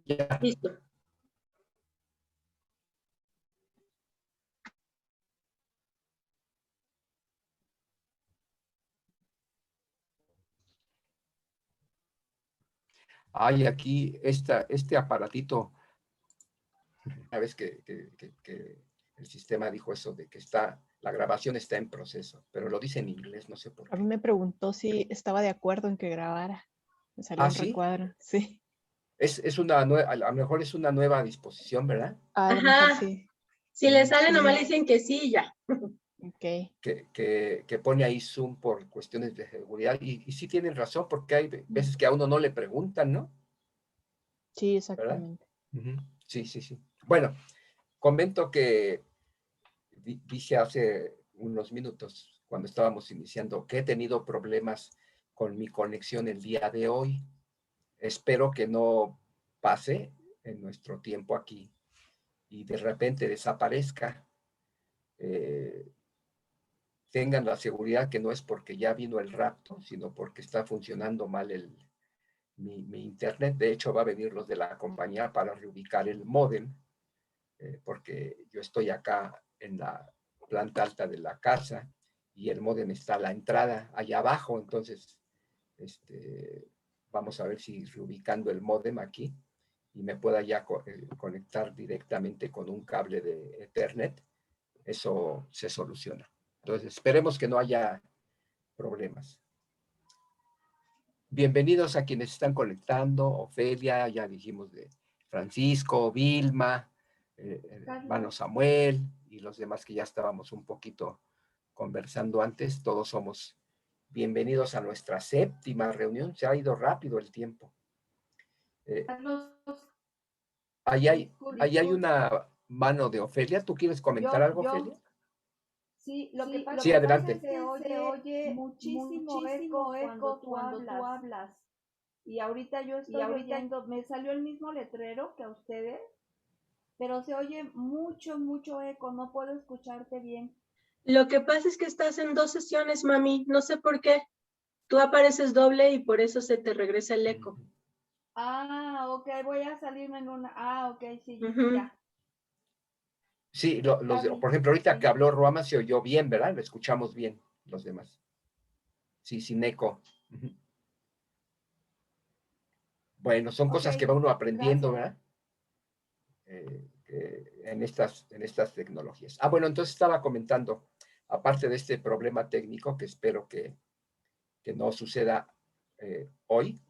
Ya. Listo. Hay aquí este aparatito, una vez que el sistema dijo eso de que la grabación está en proceso, pero lo dice en inglés, no sé por A mí qué. me preguntó si estaba de acuerdo en que grabara. Me salió un ¿Sí? recuadro. Sí. Es una nueva, a lo mejor es una nueva disposición, ¿verdad? A lo mejor Ajá. sí. Si le sale, Sí. nomás le dicen que sí y ya. Ok. Que pone ahí Zoom por cuestiones de seguridad. Y sí tienen razón, porque hay veces que a uno no le preguntan, ¿no? Sí, ¿Verdad? exactamente. Sí, sí, sí. Bueno, comento que dije hace unos minutos, cuando estábamos iniciando, que he tenido problemas con mi conexión el día de hoy. Espero que no pase en nuestro tiempo aquí y de repente desaparezca. Tengan la seguridad que no es porque ya vino el rapto, sino porque está funcionando mal mi internet. De hecho, va a venir los de la compañía para reubicar el módem, porque yo estoy acá en la planta alta de la casa y el módem está a la entrada allá abajo. Entonces, vamos a ver si reubicando el módem aquí y me pueda ya conectar directamente con un cable de Ethernet, eso se soluciona. Entonces, esperemos que no haya problemas. Bienvenidos a quienes están conectando, Ofelia, ya dijimos de Francisco, Vilma, hermano Samuel y los demás que ya estábamos un poquito conversando antes. Todos somos bienvenidos a nuestra 7ª reunión. Se ha ido rápido el tiempo. Ahí hay una mano de Ofelia. ¿Tú quieres comentar algo, Ofelia? Sí, lo que pasa Sí, adelante. es que se oye muchísimo eco cuando tú hablas. Y ahorita yo estoy oyendo, me salió el mismo letrero que a ustedes, pero se oye mucho eco, no puedo escucharte bien. Lo que pasa es que estás en 2 sesiones, mami. No sé por qué. Tú apareces doble y por eso se te regresa el eco. Ah, ok, voy a salirme en una. Ah, ok, sí, ya. Sí, por ejemplo, ahorita que habló Ruama se oyó bien, ¿verdad? Lo escuchamos bien, los demás. Sí, sin eco. Bueno, son cosas que va uno aprendiendo, ¿verdad? En estas tecnologías. Bueno, entonces estaba comentando, aparte de este problema técnico, que espero que no suceda hoy,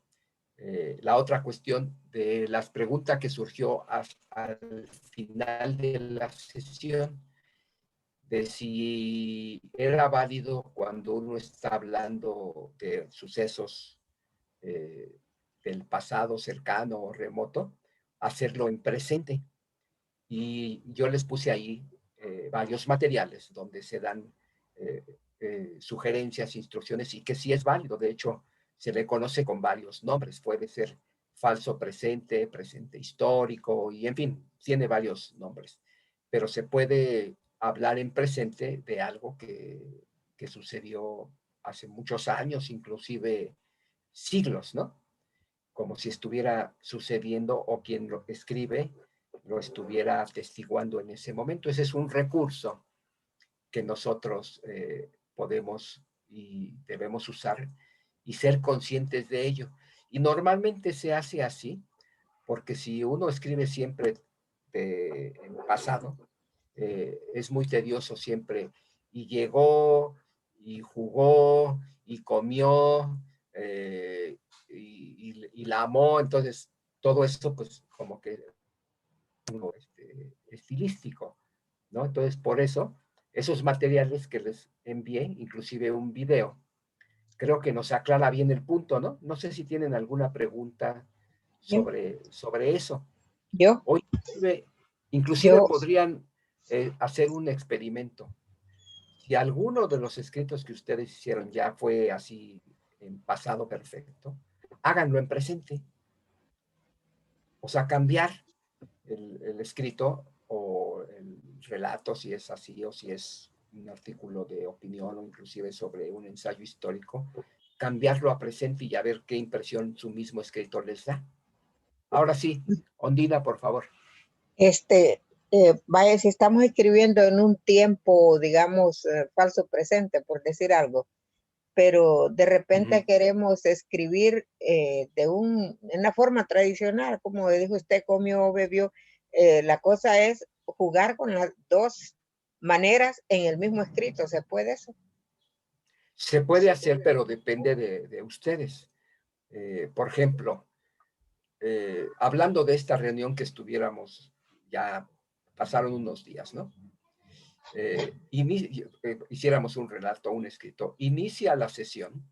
la otra cuestión de las preguntas que surgió al final de la sesión, de si era válido cuando uno está hablando de sucesos del pasado cercano o remoto, hacerlo en presente. Y yo les puse ahí varios materiales donde se dan sugerencias, instrucciones, y que sí es válido. De hecho, se le conoce con varios nombres. Puede ser falso presente, presente histórico, y en fin, tiene varios nombres. Pero se puede hablar en presente de algo que sucedió hace muchos años, inclusive siglos, ¿no? Como si estuviera sucediendo o quien lo escribe lo estuviera atestiguando en ese momento. Ese es un recurso que nosotros podemos y debemos usar y ser conscientes de ello. Y normalmente se hace así, porque si uno escribe siempre en pasado, es muy tedioso siempre. Y llegó, y jugó, y comió, y la amó. Entonces, todo eso, pues, como que estilístico, ¿no? Entonces, por eso, esos materiales que les envié, inclusive un video, creo que nos aclara bien el punto, ¿no? No sé si tienen alguna pregunta sobre eso. Yo. Hoy, inclusive podrían hacer un experimento. Si alguno de los escritos que ustedes hicieron ya fue así en pasado perfecto, háganlo en presente. O sea, cambiar el escrito o el relato, si es así, o si es un artículo de opinión o inclusive sobre un ensayo histórico, cambiarlo a presente y a ver qué impresión su mismo escritor les da. Ahora sí, Ondina, por favor. Vaya, si estamos escribiendo en un tiempo, digamos, falso presente, por decir algo, pero de repente queremos escribir en una forma tradicional, como dijo usted, comió, bebió. La cosa es jugar con las dos maneras en el mismo escrito. ¿Se puede eso? Se puede hacer, pero depende de ustedes. Por ejemplo, hablando de esta reunión que estuviéramos, ya pasaron unos días, ¿no? Hiciéramos un relato, un escrito. Inicia la sesión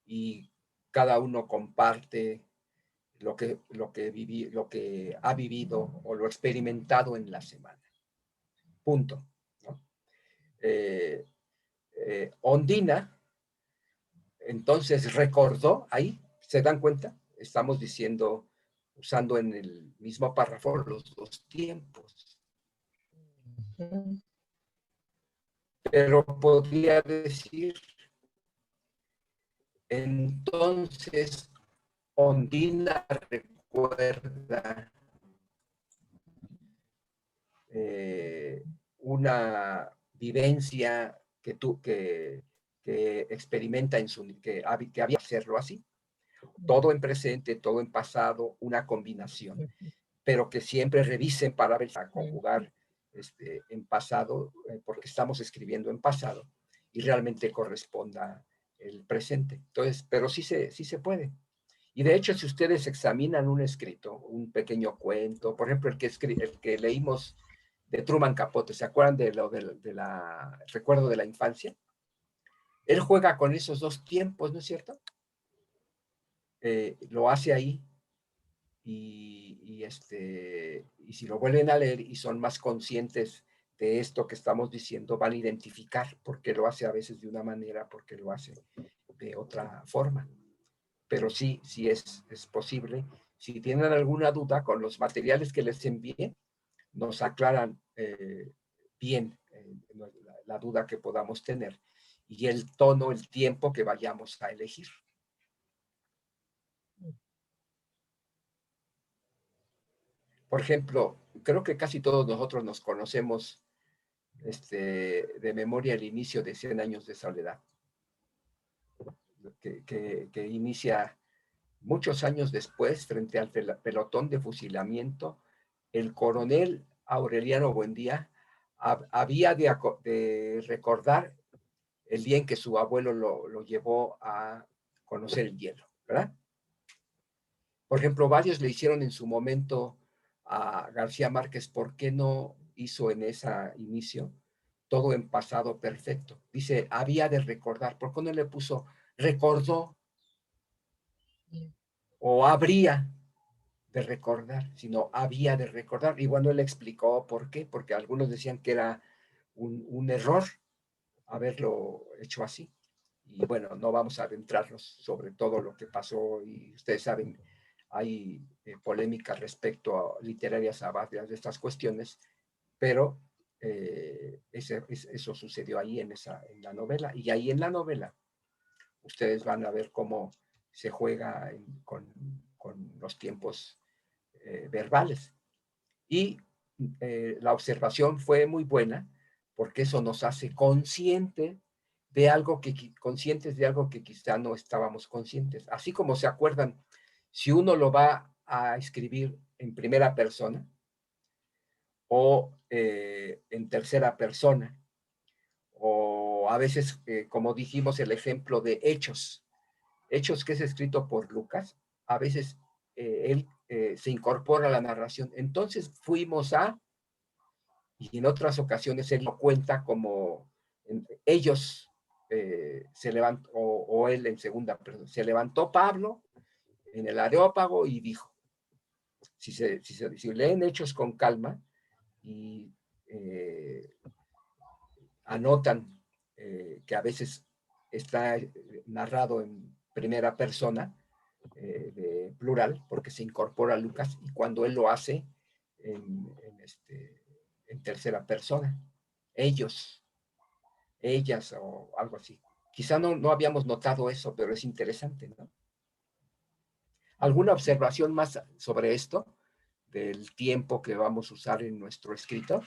y cada uno comparte lo que ha vivido o lo experimentado en la semana. Punto, ¿no? Ondina, entonces recordó, ahí, ¿se dan cuenta? Estamos diciendo, usando en el mismo párrafo los dos tiempos. Pero podría decir, entonces, Ondina recuerda una vivencia que experimenta que había hacerlo así. Todo en presente, todo en pasado, una combinación, pero que siempre revisen para ver a conjugar en pasado, porque estamos escribiendo en pasado y realmente corresponda el presente. Entonces, pero sí se puede. Y de hecho, si ustedes examinan un escrito, un pequeño cuento, por ejemplo, el que leímos de Truman Capote, ¿se acuerdan de recuerdo de la infancia? Él juega con esos dos tiempos, ¿no es cierto? Lo hace ahí y si lo vuelven a leer y son más conscientes de esto que estamos diciendo, van a identificar por qué lo hace a veces de una manera, por qué lo hace de otra forma. Pero sí es posible. Si tienen alguna duda con los materiales que les envíe, nos aclaran bien la duda que podamos tener y el tono, el tiempo que vayamos a elegir. Por ejemplo, creo que casi todos nosotros nos conocemos de memoria el inicio de 100 años de soledad, que inicia muchos años después, frente al pelotón de fusilamiento. El coronel Aureliano Buendía había de recordar el día en que su abuelo lo llevó a conocer el hielo, ¿verdad? Por ejemplo, varios le hicieron en su momento a García Márquez, ¿por qué no hizo en ese inicio todo en pasado perfecto? Dice, había de recordar, ¿por qué no le puso recordó o habría de recordar, sino había de recordar? Y bueno, él explicó por qué, porque algunos decían que era un error haberlo hecho así. Y bueno, no vamos a adentrarnos sobre todo lo que pasó y ustedes saben, hay polémicas respecto a literarias a varias de estas cuestiones, pero eso sucedió ahí en la novela. Y ahí en la novela ustedes van a ver cómo se juega con los tiempos verbales. Y la observación fue muy buena porque eso nos hace conscientes de algo que quizá no estábamos conscientes. Así como se acuerdan, si uno lo va a escribir en primera persona o en tercera persona, o a veces, como dijimos, el ejemplo de Hechos que es escrito por Lucas, a veces él se incorpora a la narración. Entonces fuimos y en otras ocasiones él lo cuenta como ellos se levantó, o él en segunda, perdón, se levantó Pablo en el Areópago y dijo, si leen Hechos con calma y anotan que a veces está narrado en primera persona, de plural, porque se incorpora Lucas, y cuando él lo hace en tercera persona, ellos, ellas o algo así. Quizá no habíamos notado eso, pero es interesante, ¿no? ¿Alguna observación más sobre esto, del tiempo que vamos a usar en nuestro escrito?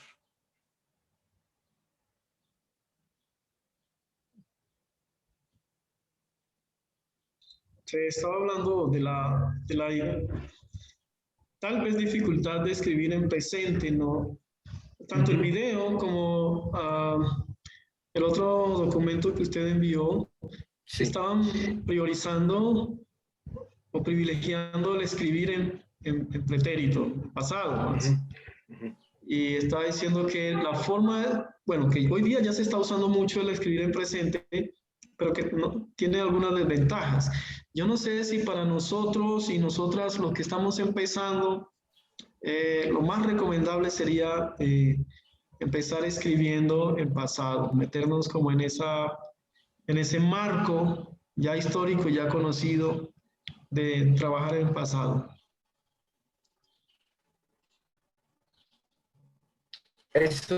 Se estaba hablando de la tal vez dificultad de escribir en presente, ¿no? Tanto el video como el otro documento que usted envió, Sí. estaban priorizando o privilegiando el escribir en pretérito, pasado más. Y estaba diciendo que la forma, bueno, que hoy día ya se está usando mucho el escribir en presente, pero que no, tiene algunas desventajas. Yo no sé si para nosotros y nosotras los que estamos empezando, lo más recomendable sería empezar escribiendo en pasado, meternos como en ese marco ya histórico, ya conocido de trabajar en pasado. Es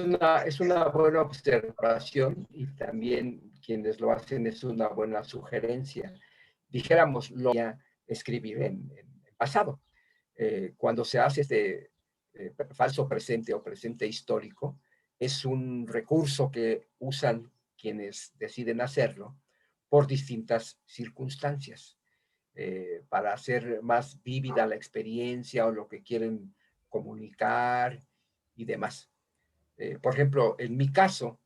una buena observación y también quienes lo hacen es una buena sugerencia. Dijéramos, lo voy a escribir en pasado. Cuando se hace este falso presente o presente histórico, es un recurso que usan quienes deciden hacerlo por distintas circunstancias, para hacer más vívida la experiencia o lo que quieren comunicar y demás. Por ejemplo, en mi caso,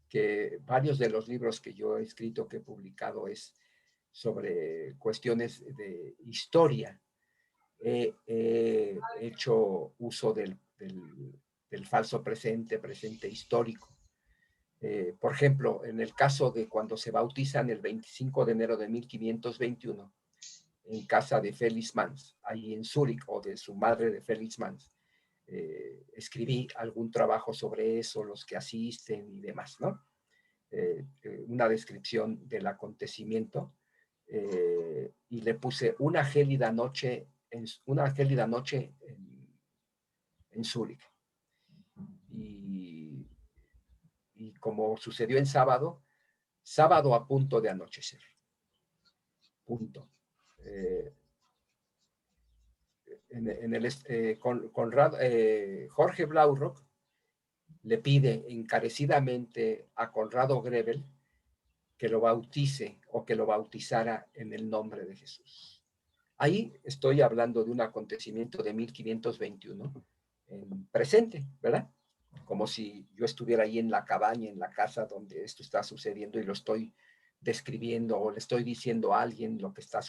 que varios de los libros que yo he escrito, que he publicado, es sobre cuestiones de historia. He hecho uso del falso presente, presente histórico. Por ejemplo, en el caso de cuando se bautizan el 25 de enero de 1521, en casa de Felix Manz, ahí en Zúrich, o de su madre de Felix Manz, escribí algún trabajo sobre eso, los que asisten y demás, ¿no? Una descripción del acontecimiento, y le puse una gélida noche en Zúrich. Y como sucedió en sábado a punto de anochecer. Punto. Jorge Blaurock le pide encarecidamente a Conrado Grebel que lo bautice o que lo bautizara en el nombre de Jesús. Ahí estoy hablando de un acontecimiento de 1521 en presente, ¿verdad? Como si yo estuviera ahí en la cabaña, en la casa donde esto está sucediendo y lo estoy describiendo o le estoy diciendo a alguien lo que está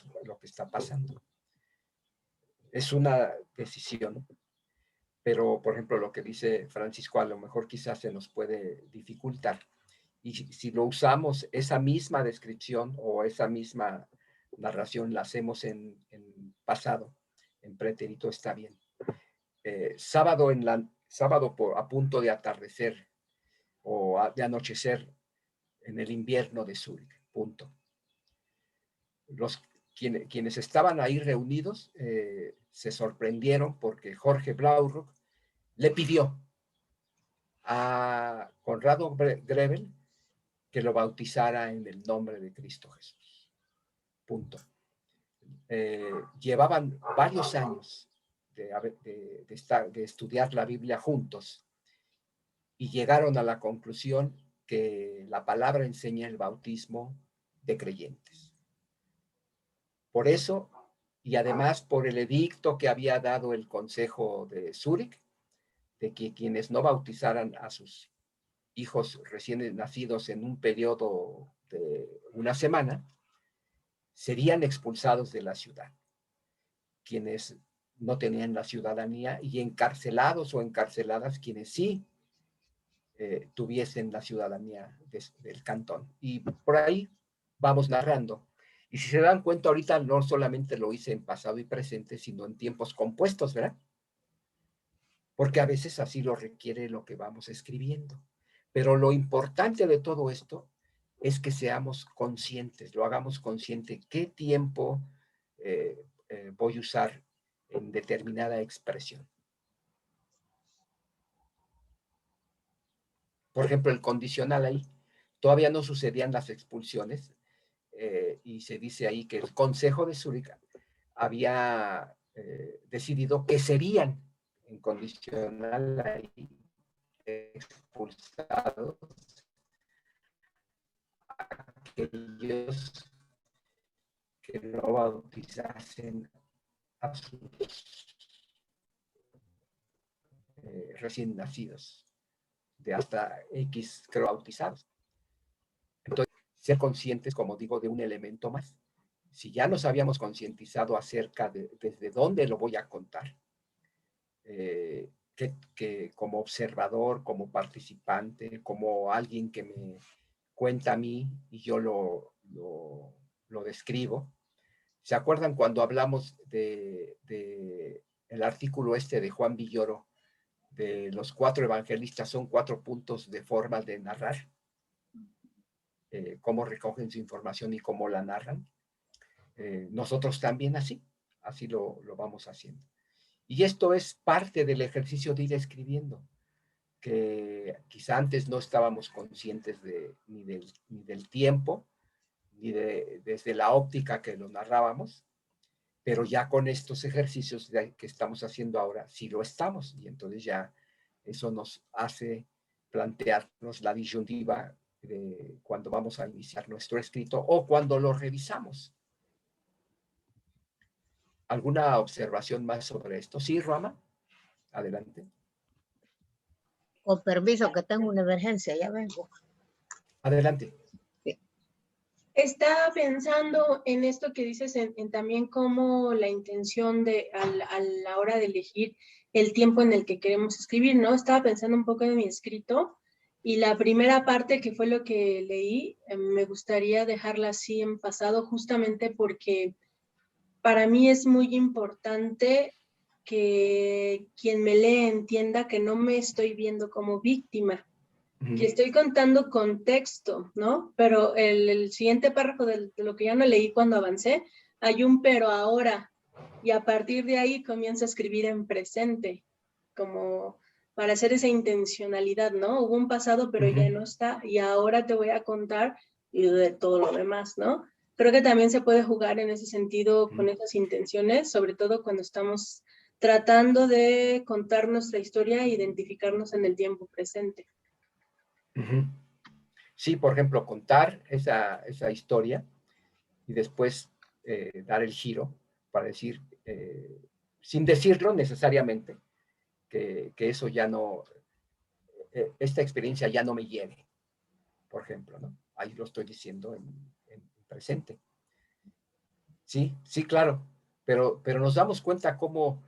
pasando. Es una decisión, pero por ejemplo lo que dice Francisco, a lo mejor quizás se nos puede dificultar. Y si lo usamos, esa misma descripción o esa misma narración la hacemos en pasado, en pretérito, está bien. Sábado a punto de atardecer o de anochecer en el invierno de Zúrich, punto. Quienes estaban ahí reunidos se sorprendieron porque Jorge Blaurock le pidió a Conrado Grebel que lo bautizara en el nombre de Cristo Jesús. Punto. Llevaban varios años de estudiar la Biblia juntos y llegaron a la conclusión que la palabra enseña el bautismo de creyentes. Por eso, y además por el edicto que había dado el Consejo de Zúrich, de que quienes no bautizaran a sus hijos recién nacidos en un periodo de una semana, serían expulsados de la ciudad. Quienes no tenían la ciudadanía, y encarcelados o encarceladas quienes sí tuviesen la ciudadanía del cantón. Y por ahí vamos narrando. Y si se dan cuenta, ahorita no solamente lo hice en pasado y presente, sino en tiempos compuestos, ¿verdad? Porque a veces así lo requiere lo que vamos escribiendo. Pero lo importante de todo esto es que seamos conscientes, lo hagamos consciente, qué tiempo voy a usar en determinada expresión. Por ejemplo, el condicional ahí, todavía no sucedían las expulsiones, y se dice ahí que el Consejo de Zúrich había decidido que serían en condicional ahí expulsados aquellos que no bautizasen a sus recién nacidos, de hasta X, creo, bautizados. Entonces, ser conscientes, como digo, de un elemento más. Si ya nos habíamos concientizado acerca de desde dónde lo voy a contar, que como observador, como participante, como alguien que me cuenta a mí y yo lo describo. ¿Se acuerdan cuando hablamos de el artículo este de Juan Villoro, de los 4 evangelistas? Son 4 puntos de forma de narrar, cómo recogen su información y cómo la narran. Nosotros también así lo vamos haciendo. Y esto es parte del ejercicio de ir escribiendo, que quizá antes no estábamos conscientes ni del tiempo, ni desde la óptica que lo narrábamos, pero ya con estos ejercicios que estamos haciendo ahora, sí lo estamos, y entonces ya eso nos hace plantearnos la disyuntiva de cuando vamos a iniciar nuestro escrito o cuando lo revisamos. ¿Alguna observación más sobre esto? Sí, Rama, adelante. Con permiso, que tengo una emergencia, ya vengo. Adelante. Estaba pensando en esto que dices, en también cómo la intención de a la hora de elegir el tiempo en el que queremos escribir, ¿no? Estaba pensando un poco en mi escrito y la primera parte, que fue lo que leí, me gustaría dejarla así en pasado, justamente porque para mí es muy importante que quien me lee entienda que no me estoy viendo como víctima, que estoy contando contexto, ¿no? Pero el siguiente párrafo de lo que ya no leí cuando avancé, hay un pero ahora, y a partir de ahí comienzo a escribir en presente, como para hacer esa intencionalidad, ¿no? Hubo un pasado, pero ya no está, y ahora te voy a contar y de todo lo demás, ¿no? Creo que también se puede jugar en ese sentido con esas intenciones, sobre todo cuando estamos tratando de contar nuestra historia e identificarnos en el tiempo presente. Sí, por ejemplo, contar esa historia y después dar el giro para decir, sin decirlo necesariamente, que eso ya no, esta experiencia ya no me hiere, por ejemplo, ¿no? Ahí lo estoy diciendo en presente. Sí, sí, claro, pero nos damos cuenta cómo,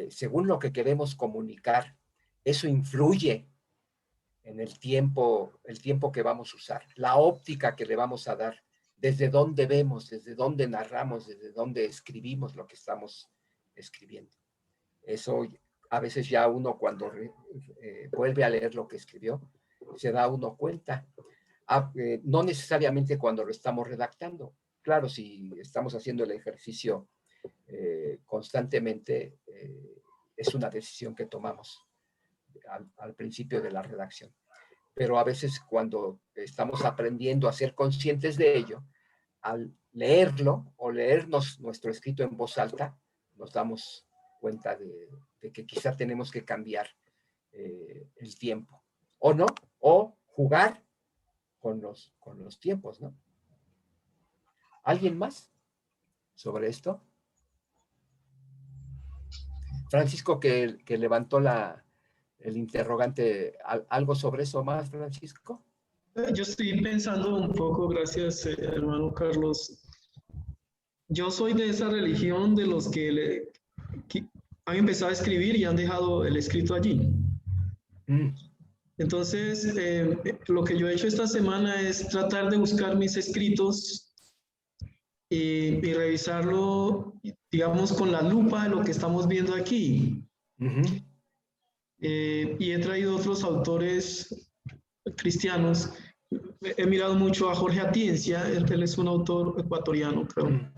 según lo que queremos comunicar, eso influye en el tiempo que vamos a usar, la óptica que le vamos a dar, desde dónde vemos, desde dónde narramos, desde dónde escribimos lo que estamos escribiendo. Eso a veces ya uno cuando vuelve a leer lo que escribió, se da uno cuenta. No necesariamente cuando lo estamos redactando. Claro, si estamos haciendo el ejercicio constantemente, es una decisión que tomamos al principio de la redacción. Pero a veces cuando estamos aprendiendo a ser conscientes de ello, al leerlo o leernos nuestro escrito en voz alta, nos damos cuenta de que quizá tenemos que cambiar el tiempo, o no, o jugar con los tiempos, ¿no? ¿Alguien más sobre esto? Francisco, que levantó el interrogante, ¿algo sobre eso más, Francisco? Yo estoy pensando un poco, gracias, hermano Carlos. Yo soy de esa religión de los que han empezado a escribir y han dejado el escrito allí. Entonces, lo que yo he hecho esta semana es tratar de buscar mis escritos y revisarlo, digamos, con la lupa de lo que estamos viendo aquí. Y he traído otros autores cristianos. He mirado mucho a Jorge Atienza, él es un autor ecuatoriano, creo.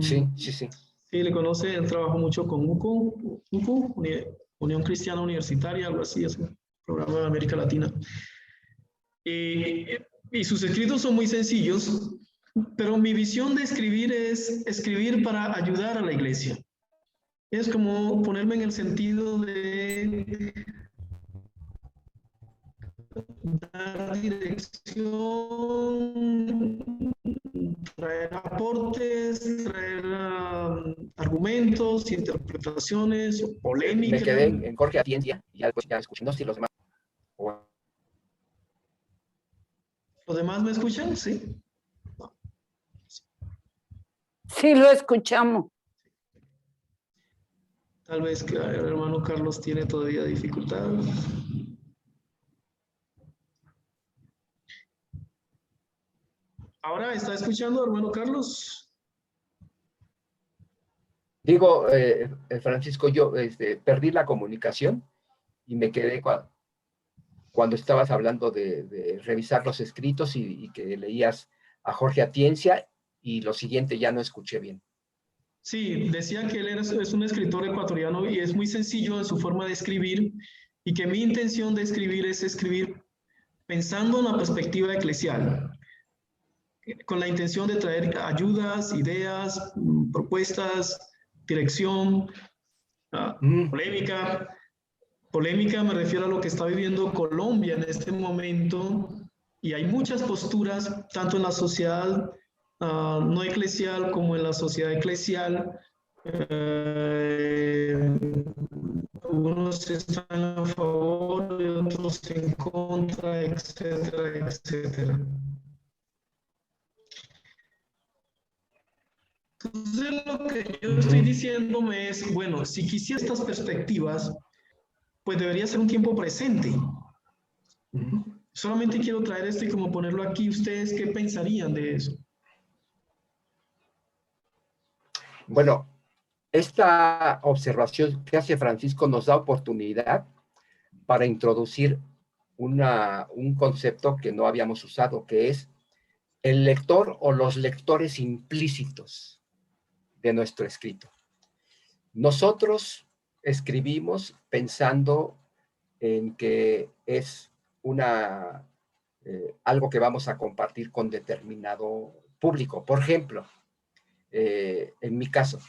Sí. Sí, le conoce, él trabajó mucho con UCU, Unión Cristiana Universitaria, algo así, es un programa de América Latina. Y sus escritos son muy sencillos, Pero mi visión de escribir es escribir para ayudar a la iglesia. Es como ponerme en el sentido de dar dirección, traer aportes, traer argumentos, interpretaciones, polémica. Me quedé en Jorge Atienza y ya después ya escuché. No sé si los demás. ¿Los demás me escuchan? Sí. Sí, lo escuchamos. Tal vez que el hermano Carlos tiene todavía dificultades. ¿Ahora está escuchando, hermano Carlos? Digo, Francisco, yo perdí la comunicación y me quedé cuando estabas hablando de revisar los escritos y que leías a Jorge Atienza, y lo siguiente ya no escuché bien. Sí, decía que él es un escritor ecuatoriano y es muy sencillo en su forma de escribir, y que mi intención de escribir es escribir pensando en la perspectiva eclesial, con la intención de traer ayudas, ideas, propuestas, dirección, polémica. Polémica me refiero a lo que está viviendo Colombia en este momento, y hay muchas posturas, tanto en la sociedad no eclesial como en la sociedad eclesial. Unos están a favor y otros en contra, etcétera, etcétera. Entonces lo que yo estoy diciéndome es, bueno, si quisiera estas perspectivas, pues debería ser un tiempo presente. Solamente quiero traer esto y como ponerlo aquí. ¿Ustedes qué pensarían de eso? Bueno, esta observación que hace Francisco nos da oportunidad para introducir un concepto que no habíamos usado, que es el lector o los lectores implícitos de nuestro escrito. Nosotros escribimos pensando en que es algo que vamos a compartir con determinado público. Por ejemplo, en mi caso,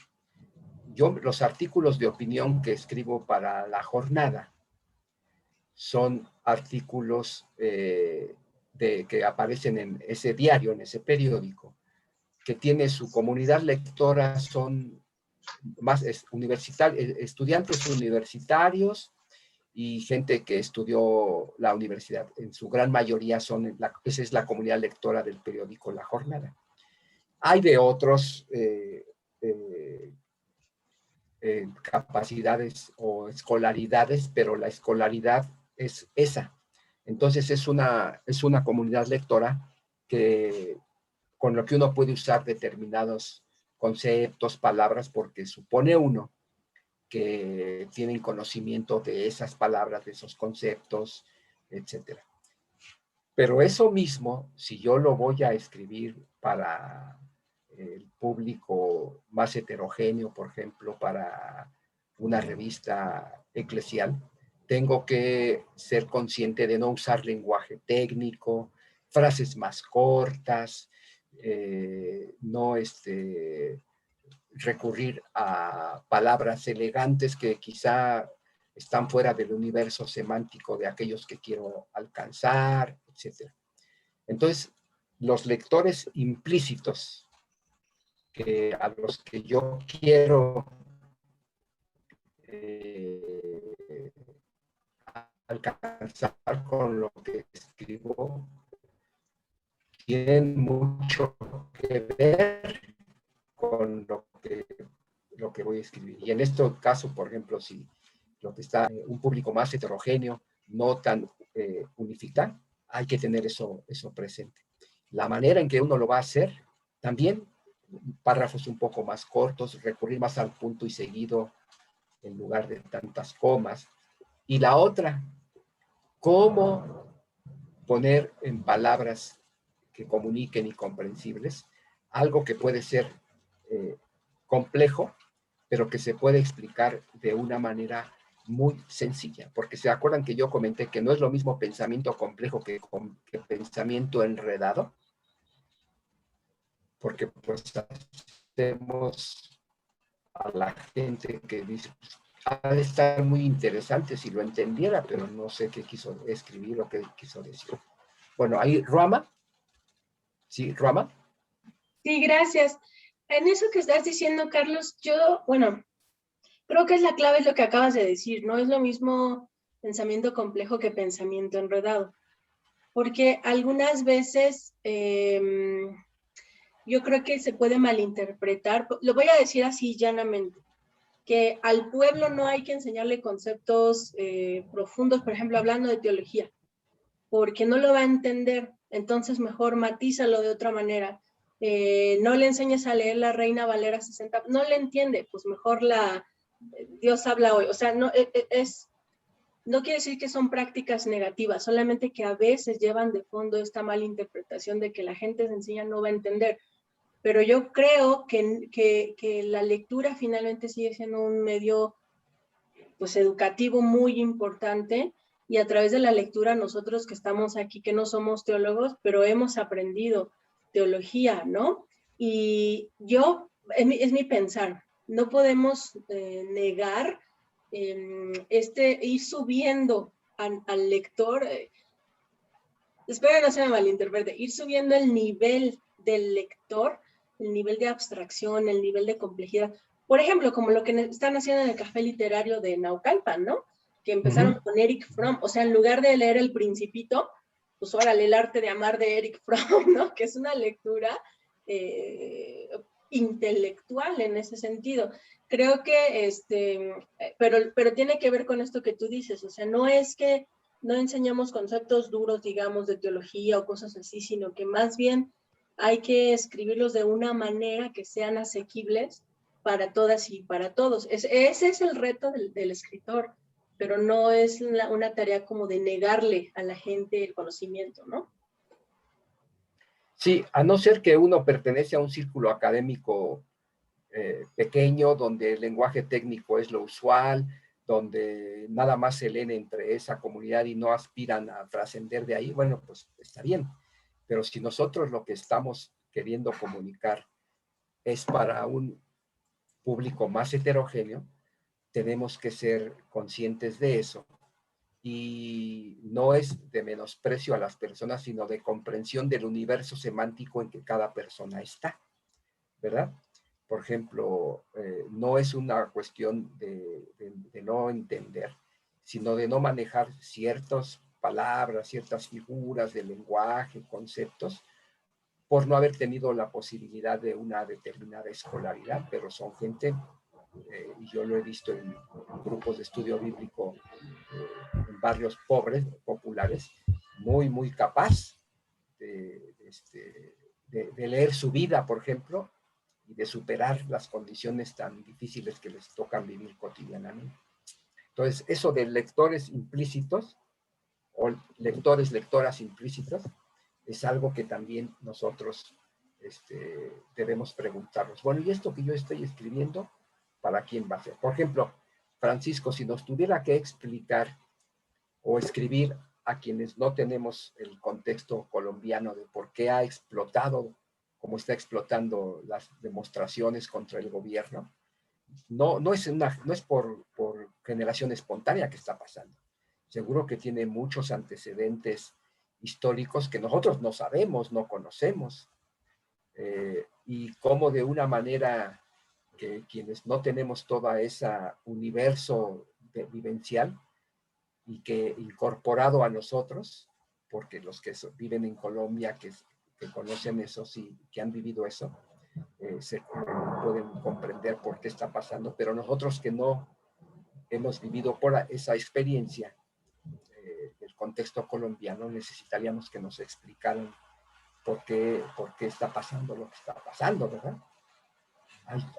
los artículos de opinión que escribo para La Jornada son artículos que aparecen en ese diario, en ese periódico, que tiene su comunidad lectora, son más estudiantes universitarios y gente que estudió la universidad. En su gran mayoría esa es la comunidad lectora del periódico La Jornada. Hay de otros capacidades o escolaridades, pero la escolaridad es esa. Entonces es una comunidad lectora con lo que uno puede usar determinados conceptos, palabras, porque supone uno que tienen conocimiento de esas palabras, de esos conceptos, etc. Pero eso mismo, si yo lo voy a escribir para el público más heterogéneo, por ejemplo, para una revista eclesial, tengo que ser consciente de no usar lenguaje técnico, frases más cortas, no recurrir a palabras elegantes que quizá están fuera del universo semántico de aquellos que quiero alcanzar, etc. Entonces, los lectores implícitos a los que yo quiero alcanzar con lo que escribo tienen mucho que ver con lo que voy a escribir. Y en este caso, por ejemplo, si lo que está un público más heterogéneo, no tan unificado, hay que tener eso presente. La manera en que uno lo va a hacer, también párrafos un poco más cortos, recurrir más al punto y seguido en lugar de tantas comas. Y la otra, cómo poner en palabras que comuniquen y comprensibles algo que puede ser complejo, pero que se puede explicar de una manera muy sencilla, porque se acuerdan que yo comenté que no es lo mismo pensamiento complejo que pensamiento enredado. porque pues hacemos a la gente que dice, pues, ha de estar muy interesante si lo entendiera, pero no sé qué quiso escribir o qué quiso decir. Bueno, ahí, Ruama. Sí, Ruama. Sí, gracias. En eso que estás diciendo, Carlos, yo, bueno, creo que es la clave, es lo que acabas de decir, no es lo mismo pensamiento complejo que pensamiento enredado, porque algunas veces yo creo que se puede malinterpretar, lo voy a decir así llanamente, que al pueblo no hay que enseñarle conceptos profundos, por ejemplo, hablando de teología, porque no lo va a entender, entonces mejor matízalo de otra manera. No le enseñes a leer la Reina Valera 60, no le entiende, pues mejor Dios habla hoy, o sea, no quiere decir que son prácticas negativas, solamente que a veces llevan de fondo esta mala interpretación de que la gente sencilla no va a entender. Pero yo creo que la lectura finalmente sigue siendo un medio pues educativo muy importante, y a través de la lectura nosotros que estamos aquí, que no somos teólogos, pero hemos aprendido teología, ¿no? Y es mi pensar, no podemos negar ir subiendo al lector, espero no se me malinterprete, ir subiendo el nivel del lector, el nivel de abstracción, el nivel de complejidad. Por ejemplo, como lo que están haciendo en el Café Literario de Naucalpan, ¿no? Que empezaron con Erich Fromm, o sea, en lugar de leer El Principito, pues órale, El arte de amar de Erich Fromm, ¿no? Que es una lectura intelectual en ese sentido. Creo que, pero tiene que ver con esto que tú dices, o sea, no es que no enseñamos conceptos duros, digamos, de teología o cosas así, sino que más bien hay que escribirlos de una manera que sean asequibles para todas y para todos. Ese es el reto del escritor, pero no es una tarea como de negarle a la gente el conocimiento, ¿no? Sí, a no ser que uno pertenece a un círculo académico pequeño, donde el lenguaje técnico es lo usual, donde nada más se leen entre esa comunidad y no aspiran a trascender de ahí, bueno, pues está bien. Pero si nosotros lo que estamos queriendo comunicar es para un público más heterogéneo, tenemos que ser conscientes de eso. Y no es de menosprecio a las personas, sino de comprensión del universo semántico en que cada persona está, ¿verdad? Por ejemplo, no es una cuestión de no entender, sino de no manejar ciertas palabras, ciertas figuras del lenguaje, conceptos, por no haber tenido la posibilidad de una determinada escolaridad, pero son gente, y yo lo he visto en grupos de estudio bíblico, en barrios pobres, populares, muy, muy capaz de leer su vida, por ejemplo, y de superar las condiciones tan difíciles que les tocan vivir cotidianamente. Entonces, eso de lectores implícitos, o lectoras implícitas, es algo que también nosotros debemos preguntarnos. Bueno, ¿y esto que yo estoy escribiendo, para quién va a ser? Por ejemplo, Francisco, si nos tuviera que explicar o escribir a quienes no tenemos el contexto colombiano de por qué ha explotado como está explotando las demostraciones contra el gobierno, no es por generación espontánea que está pasando. Seguro que tiene muchos antecedentes históricos que nosotros no sabemos, no conocemos, y cómo de una manera que quienes no tenemos toda esa universo vivencial y que incorporado a nosotros, porque los que viven en Colombia, que conocen eso, sí, que han vivido eso, se pueden comprender por qué está pasando, pero nosotros que no hemos vivido por esa experiencia del contexto colombiano, necesitaríamos que nos explicaran por qué está pasando lo que está pasando, ¿verdad?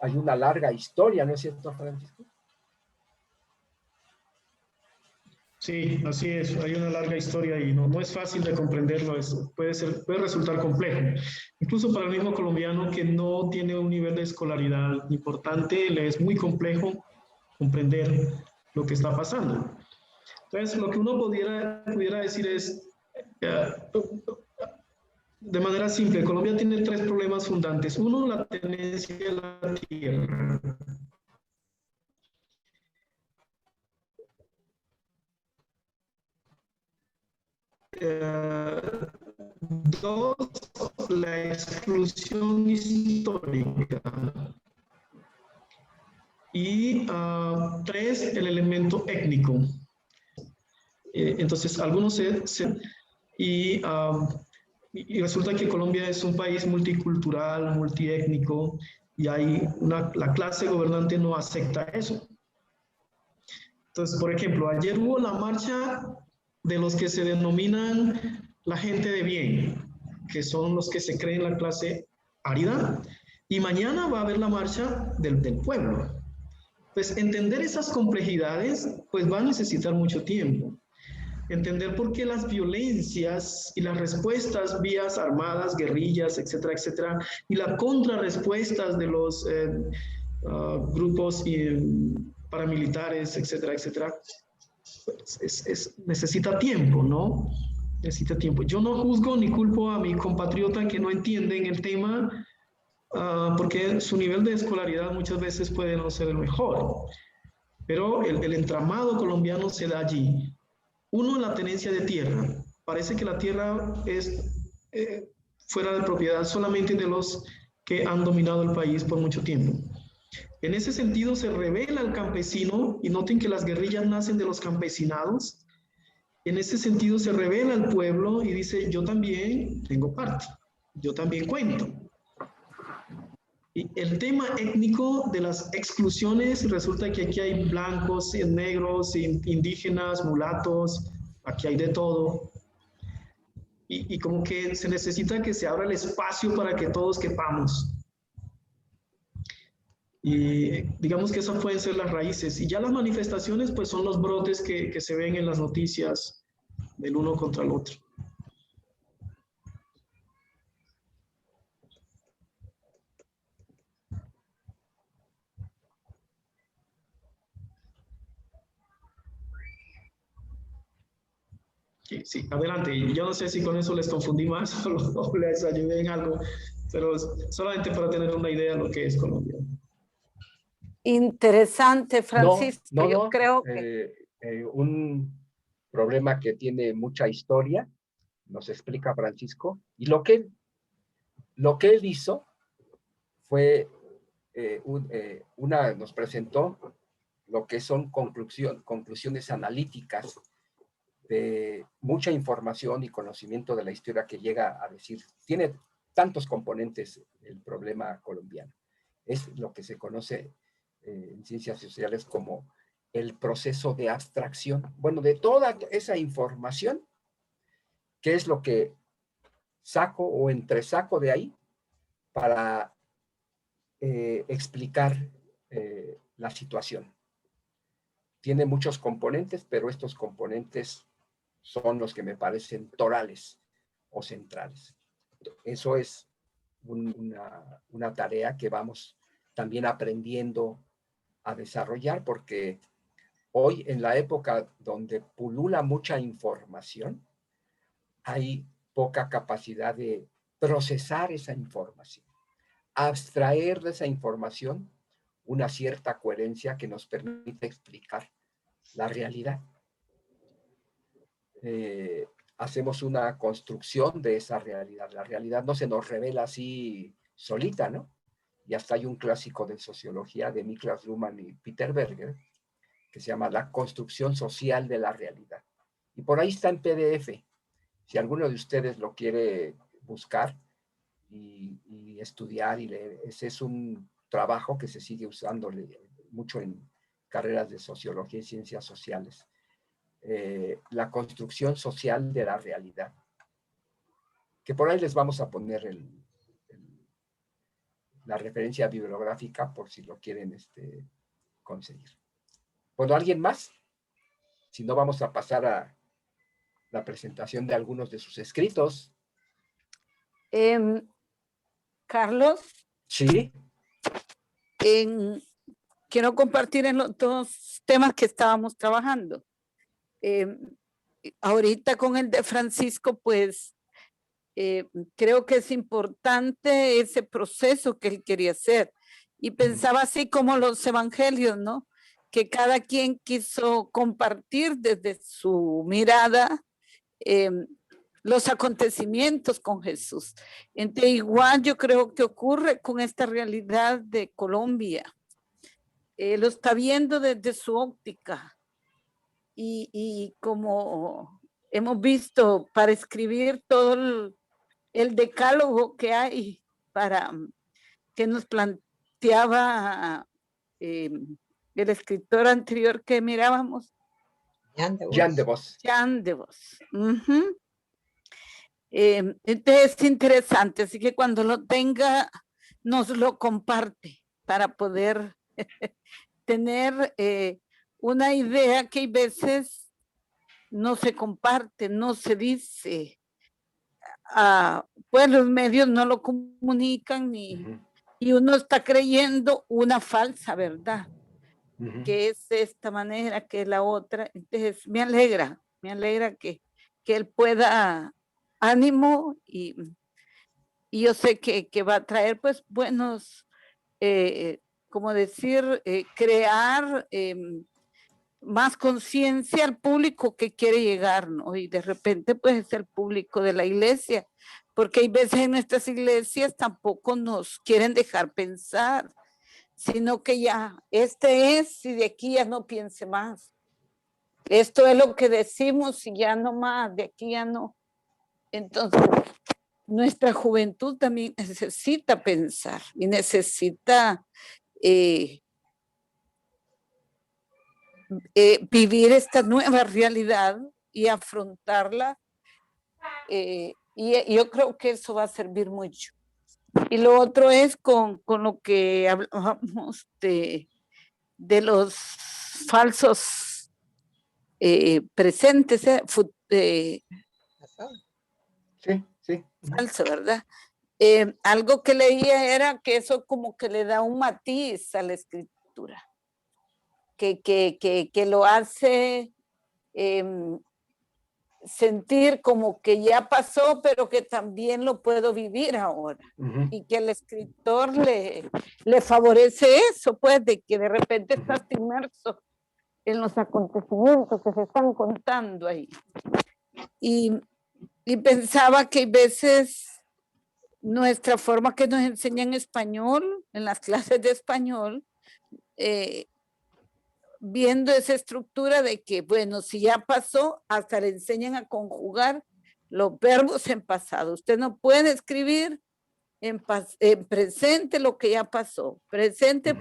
Hay una larga historia, ¿no es cierto, Francisco? Sí, así es. Hay una larga historia y no es fácil de comprenderlo. Puede resultar complejo. Incluso para el mismo colombiano que no tiene un nivel de escolaridad importante, le es muy complejo comprender lo que está pasando. Entonces, lo que uno pudiera decir es, de manera simple, Colombia tiene tres problemas fundantes. Uno, la tenencia de la tierra. Dos, la exclusión histórica. Y tres, el elemento étnico. Entonces, algunos y resulta que Colombia es un país multicultural, multiétnico, y la clase gobernante no acepta eso. Entonces, por ejemplo, ayer hubo la marcha de los que se denominan la gente de bien, que son los que se creen la clase árida, y mañana va a haber la marcha del pueblo. Pues entender esas complejidades, pues va a necesitar mucho tiempo. Entender por qué las violencias y las respuestas vías armadas, guerrillas, etcétera, etcétera, y las contrarrespuestas de los grupos paramilitares, etcétera, etcétera, pues necesita tiempo, ¿no? Necesita tiempo. Yo no juzgo ni culpo a mi compatriota que no entienden el tema, porque su nivel de escolaridad muchas veces puede no ser el mejor, pero el entramado colombiano se da allí. Uno, la tenencia de tierra. Parece que la tierra es fuera de propiedad solamente de los que han dominado el país por mucho tiempo. En ese sentido se revela al campesino, y noten que las guerrillas nacen de los campesinados. En ese sentido se revela al pueblo y dice, yo también tengo parte, yo también cuento. Y el tema étnico de las exclusiones, resulta que aquí hay blancos, negros, indígenas, mulatos, aquí hay de todo. Y como que se necesita que se abra el espacio para que todos quepamos. Y digamos que esas pueden ser las raíces. Y ya las manifestaciones pues son los brotes que se ven en las noticias del uno contra el otro. Sí, adelante. Yo no sé si con eso les confundí más o les ayudé en algo, pero solamente para tener una idea de lo que es Colombia. Interesante, Francisco. No, yo creo que... un problema que tiene mucha historia, nos explica Francisco, y lo que él hizo fue, nos presentó lo que son conclusiones analíticas de mucha información y conocimiento de la historia que llega a decir, tiene tantos componentes el problema colombiano. Es lo que se conoce en ciencias sociales como el proceso de abstracción. Bueno, de toda esa información, ¿qué es lo que saco o entresaco de ahí para explicar la situación? Tiene muchos componentes, pero estos componentes son los que me parecen torales o centrales. Eso es una tarea que vamos también aprendiendo a desarrollar, porque hoy, en la época donde pulula mucha información, hay poca capacidad de procesar esa información, abstraer de esa información una cierta coherencia que nos permite explicar la realidad. Hacemos una construcción de esa realidad. La realidad no se nos revela así solita, ¿no? Y hasta hay un clásico de sociología de Niklas Luhmann y Peter Berger que se llama La construcción social de la realidad. Y por ahí está en PDF. Si alguno de ustedes lo quiere buscar y estudiar y leer, ese es un trabajo que se sigue usando mucho en carreras de sociología y ciencias sociales. La construcción social de la realidad. Que por ahí les vamos a poner la referencia bibliográfica por si lo quieren conseguir. Bueno, ¿alguien más? Si no, vamos a pasar a la presentación de algunos de sus escritos. Carlos. Sí. Quiero compartir en los dos temas que estábamos trabajando. Ahorita con el de Francisco, pues creo que es importante ese proceso que él quería hacer. Y pensaba así como los evangelios, ¿no? Que cada quien quiso compartir desde su mirada los acontecimientos con Jesús. Entonces, igual yo creo que ocurre con esta realidad de Colombia. Lo está viendo desde su óptica. Y como hemos visto, para escribir todo el decálogo que hay para que nos planteaba el escritor anterior que mirábamos. Jan de Vos. Jan de Vos. Entonces es interesante, así que cuando lo tenga, nos lo comparte para poder tener una idea que a veces no se comparte, no se dice. Pues los medios no lo comunican y uno está creyendo una falsa verdad, que es esta manera, que es la otra. Entonces me alegra que él pueda ánimo y yo sé que va a traer pues buenos, como decir, crear más conciencia al público que quiere llegar, ¿no? Y de repente pues es el público de la iglesia, porque hay veces en nuestras iglesias tampoco nos quieren dejar pensar, sino que ya, este es y de aquí ya no piense más. Esto es lo que decimos y ya no más, de aquí ya no. Entonces, nuestra juventud también necesita pensar y necesita vivir esta nueva realidad y afrontarla. Y yo creo que eso va a servir mucho. Y lo otro es con lo que hablamos de los falsos presentes, sí. Falso, ¿verdad? Algo que leía era que eso como que le da un matiz a la escritura, que lo hace sentir como que ya pasó, pero que también lo puedo vivir ahora. Y que el escritor le favorece eso, pues, de que de repente estás inmerso en los acontecimientos que se están contando ahí. Y pensaba que a veces nuestra forma que nos enseñan español, en las clases de español, viendo esa estructura de que, bueno, si ya pasó, hasta le enseñan a conjugar los verbos en pasado. Usted no puede escribir en presente lo que ya pasó. Presente,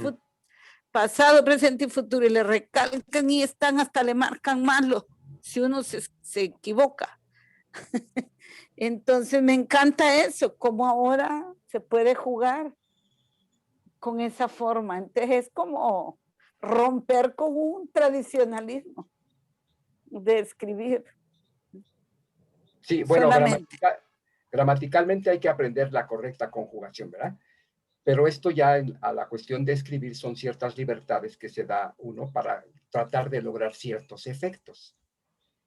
pasado, presente y futuro. Y le recalcan y están, hasta le marcan malo si uno se equivoca. Entonces me encanta eso, como ahora se puede jugar con esa forma. Entonces es como romper con un tradicionalismo de escribir. Sí, bueno, gramaticalmente hay que aprender la correcta conjugación, ¿verdad? Pero esto ya a la cuestión de escribir son ciertas libertades que se da uno para tratar de lograr ciertos efectos.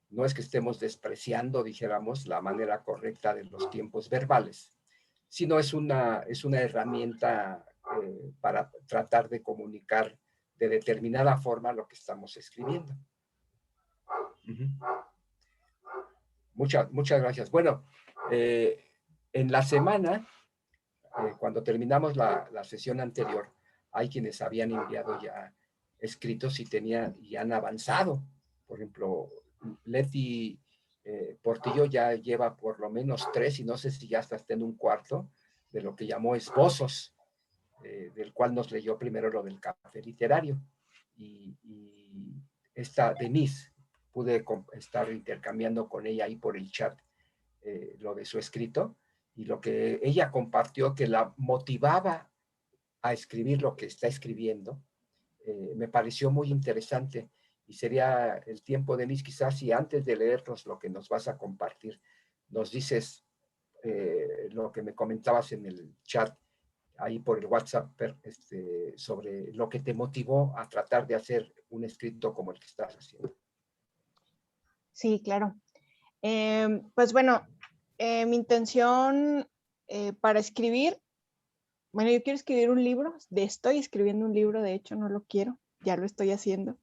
No es que estemos despreciando, dijéramos, la manera correcta de los tiempos verbales, sino es una herramienta para tratar de comunicar de determinada forma lo que estamos escribiendo. Muchas gracias. Bueno, en la semana, cuando terminamos la sesión anterior, hay quienes habían enviado ya escritos y han avanzado. Por ejemplo, Leti Portillo ya lleva por lo menos 3, y no sé si ya está en un cuarto, de lo que llamó esbozos, del cual nos leyó primero lo del café literario. Y esta Denise, pude estar intercambiando con ella ahí por el chat lo de su escrito, y lo que ella compartió que la motivaba a escribir lo que está escribiendo, me pareció muy interesante. Y sería el tiempo, Denise, quizás si antes de leernos lo que nos vas a compartir, nos dices lo que me comentabas en el chat, ahí por el WhatsApp, sobre lo que te motivó a tratar de hacer un escrito como el que estás haciendo. Sí, claro. Pues bueno, Mi intención para escribir, bueno, yo quiero escribir un libro, estoy escribiendo un libro, de hecho no lo quiero, ya lo estoy haciendo.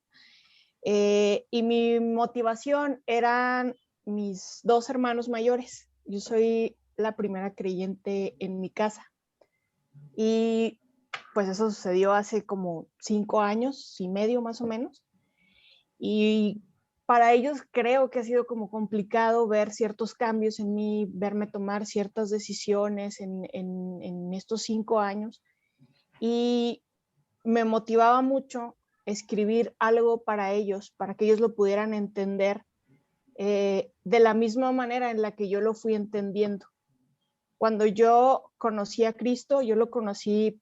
Y mi motivación eran mis 2 hermanos mayores. Yo soy la primera creyente en mi casa. Y pues eso sucedió hace como 5 años y medio más o menos. Y para ellos creo que ha sido como complicado ver ciertos cambios en mí, verme tomar ciertas decisiones en estos 5 años. Y me motivaba mucho escribir algo para ellos, para que ellos lo pudieran entender de la misma manera en la que yo lo fui entendiendo. Cuando yo conocí a Cristo, yo lo conocí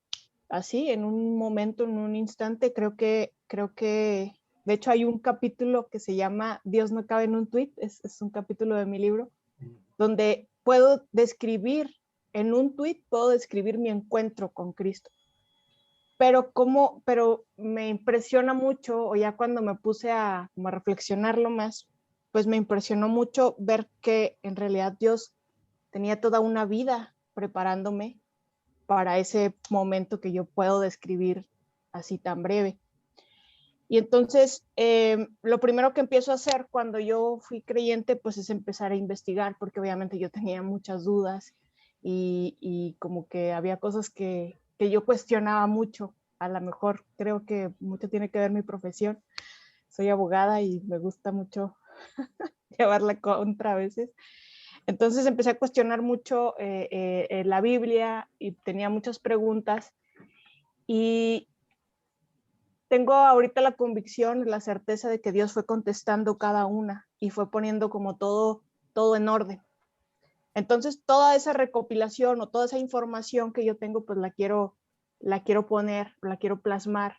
así, en un momento, en un instante. Creo que, de hecho hay un capítulo que se llama Dios no cabe en un tuit, es un capítulo de mi libro, donde puedo describir, en un tuit puedo describir mi encuentro con Cristo. Pero me impresiona mucho, o ya cuando me puse a reflexionarlo más, pues me impresionó mucho ver que en realidad Dios tenía toda una vida preparándome para ese momento que yo puedo describir así tan breve. Y entonces, lo primero que empiezo a hacer cuando yo fui creyente, pues es empezar a investigar, porque obviamente yo tenía muchas dudas y como que había cosas que yo cuestionaba mucho. A lo mejor creo que mucho tiene que ver mi profesión. Soy abogada y me gusta mucho llevarla contra a veces. Entonces empecé a cuestionar mucho la Biblia y tenía muchas preguntas. Y tengo ahorita la convicción, la certeza de que Dios fue contestando cada una y fue poniendo como todo en orden. Entonces, toda esa recopilación o toda esa información que yo tengo, pues la quiero poner, la quiero plasmar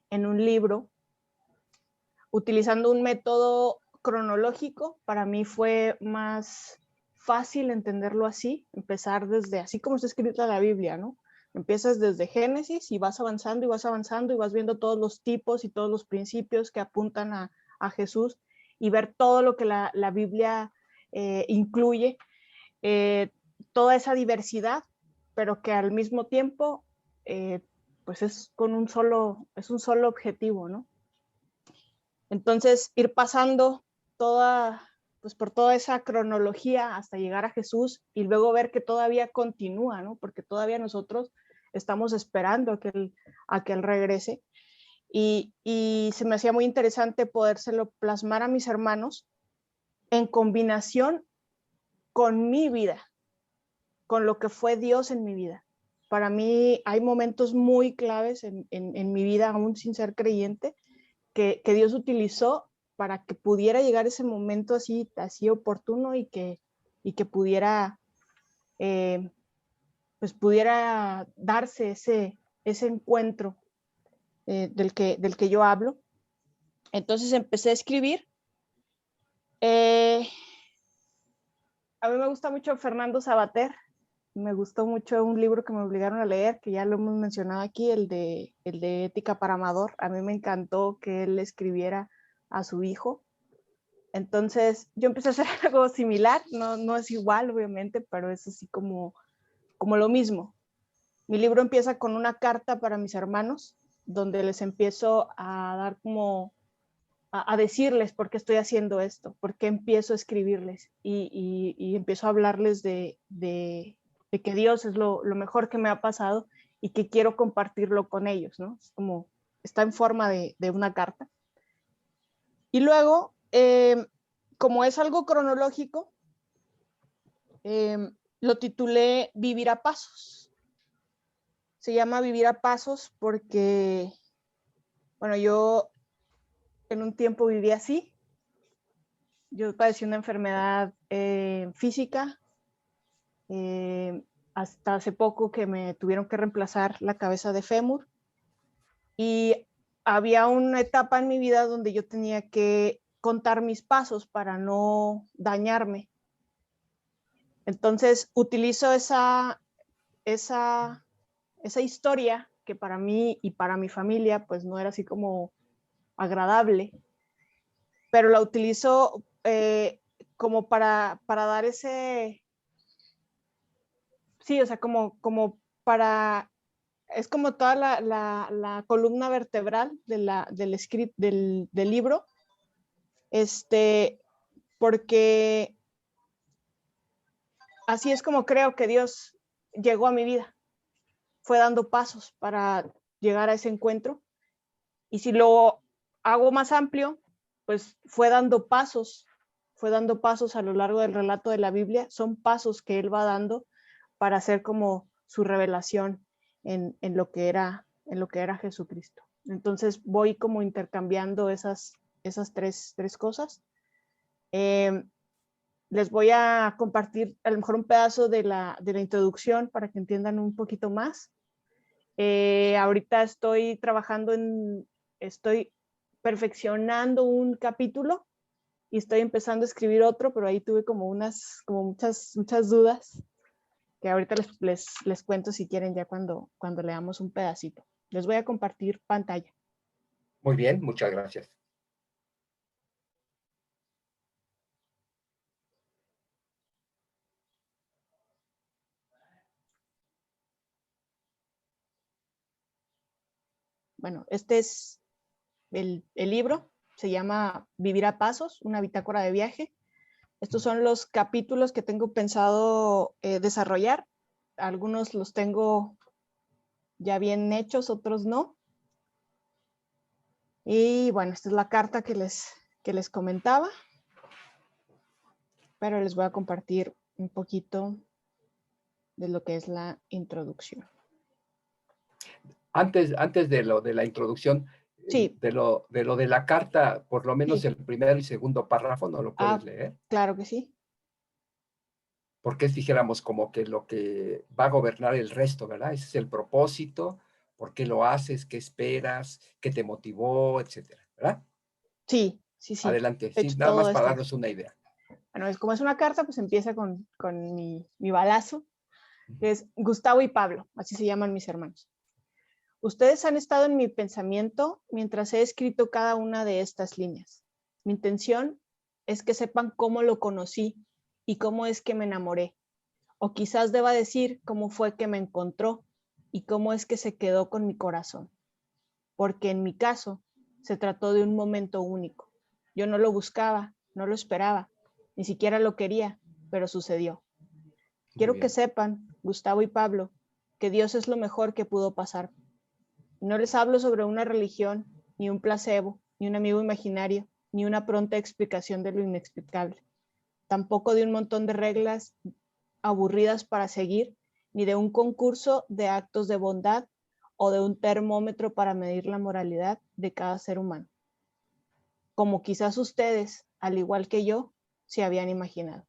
en un libro, utilizando un método cronológico. Para mí fue más fácil entenderlo así, empezar desde, así como está escrita la Biblia, ¿no? Empiezas desde Génesis y vas avanzando y vas avanzando y vas viendo todos los tipos y todos los principios que apuntan a Jesús y ver todo lo que la Biblia incluye, toda esa diversidad, pero que al mismo tiempo pues es un solo objetivo, ¿no? Entonces ir pasando por toda esa cronología hasta llegar a Jesús y luego ver que todavía continúa, ¿no? Porque todavía nosotros estamos esperando a que él regrese. Y se me hacía muy interesante podérselo plasmar a mis hermanos en combinación con mi vida, con lo que fue Dios en mi vida. Para mí hay momentos muy claves en mi vida, aún sin ser creyente, que Dios utilizó para que pudiera llegar ese momento así oportuno y que pudiera, pues pudiera darse ese encuentro del que yo hablo. Entonces empecé a escribir. A mí me gusta mucho Fernando Savater. Me gustó mucho un libro que me obligaron a leer, que ya lo hemos mencionado aquí, el de Ética para Amador. A mí me encantó que él escribiera a su hijo. Entonces yo empecé a hacer algo similar, no es igual obviamente, pero es así como lo mismo. Mi libro empieza con una carta para mis hermanos, donde les empiezo a dar como a decirles por qué estoy haciendo esto, por qué empiezo a escribirles y empiezo a hablarles de que Dios es lo mejor que me ha pasado y que quiero compartirlo con ellos, ¿no? Es como, está en forma de una carta. Y luego, como es algo cronológico, lo titulé Vivir a Pasos. Se llama Vivir a Pasos porque, bueno, yo en un tiempo viví así. Yo padecí una enfermedad física, hasta hace poco que me tuvieron que reemplazar la cabeza de fémur. Y había una etapa en mi vida donde yo tenía que contar mis pasos para no dañarme. Entonces utilizo esa historia que para mí y para mi familia pues no era así como agradable, pero la utilizo como para dar ese sí, o sea, como para, es como toda la columna vertebral del script, del libro, porque así es como creo que Dios llegó a mi vida. Fue dando pasos para llegar a ese encuentro. Y si lo hago más amplio, pues fue dando pasos a lo largo del relato de la Biblia. Son pasos que él va dando para hacer como su revelación en lo que era Jesucristo. Entonces voy como intercambiando esas tres cosas. Les voy a compartir a lo mejor un pedazo de la introducción para que entiendan un poquito más. Ahorita estoy estoy perfeccionando un capítulo y estoy empezando a escribir otro, pero ahí tuve como muchas dudas que ahorita les cuento si quieren ya cuando leamos un pedacito. Les voy a compartir pantalla. Muy bien, muchas gracias. Bueno, este es el libro, se llama Vivir a Pasos, una bitácora de viaje. Estos son los capítulos que tengo pensado desarrollar. Algunos los tengo ya bien hechos, otros no. Y bueno, esta es la carta que les comentaba. Pero les voy a compartir un poquito de lo que es la introducción. Antes de lo de la introducción, sí. de lo de la carta, por lo menos sí. el primer y segundo párrafo, ¿no lo puedes leer? Claro que sí. Porque dijéramos como que lo que va a gobernar el resto, ¿verdad? Ese es el propósito, por qué lo haces, qué esperas, qué te motivó, etcétera, ¿verdad? Sí. Adelante, sí, nada más para darnos una idea. Bueno, como es una carta, pues empieza con mi balazo, que es Gustavo y Pablo, así se llaman mis hermanos. Ustedes han estado en mi pensamiento mientras he escrito cada una de estas líneas. Mi intención es que sepan cómo lo conocí y cómo es que me enamoré. O quizás deba decir cómo fue que me encontró y cómo es que se quedó con mi corazón. Porque en mi caso se trató de un momento único. Yo no lo buscaba, no lo esperaba, ni siquiera lo quería, pero sucedió. Quiero que sepan, Gustavo y Pablo, que Dios es lo mejor que pudo pasar. No les hablo sobre una religión, ni un placebo, ni un amigo imaginario, ni una pronta explicación de lo inexplicable. Tampoco de un montón de reglas aburridas para seguir, ni de un concurso de actos de bondad o de un termómetro para medir la moralidad de cada ser humano. Como quizás ustedes, al igual que yo, se habían imaginado.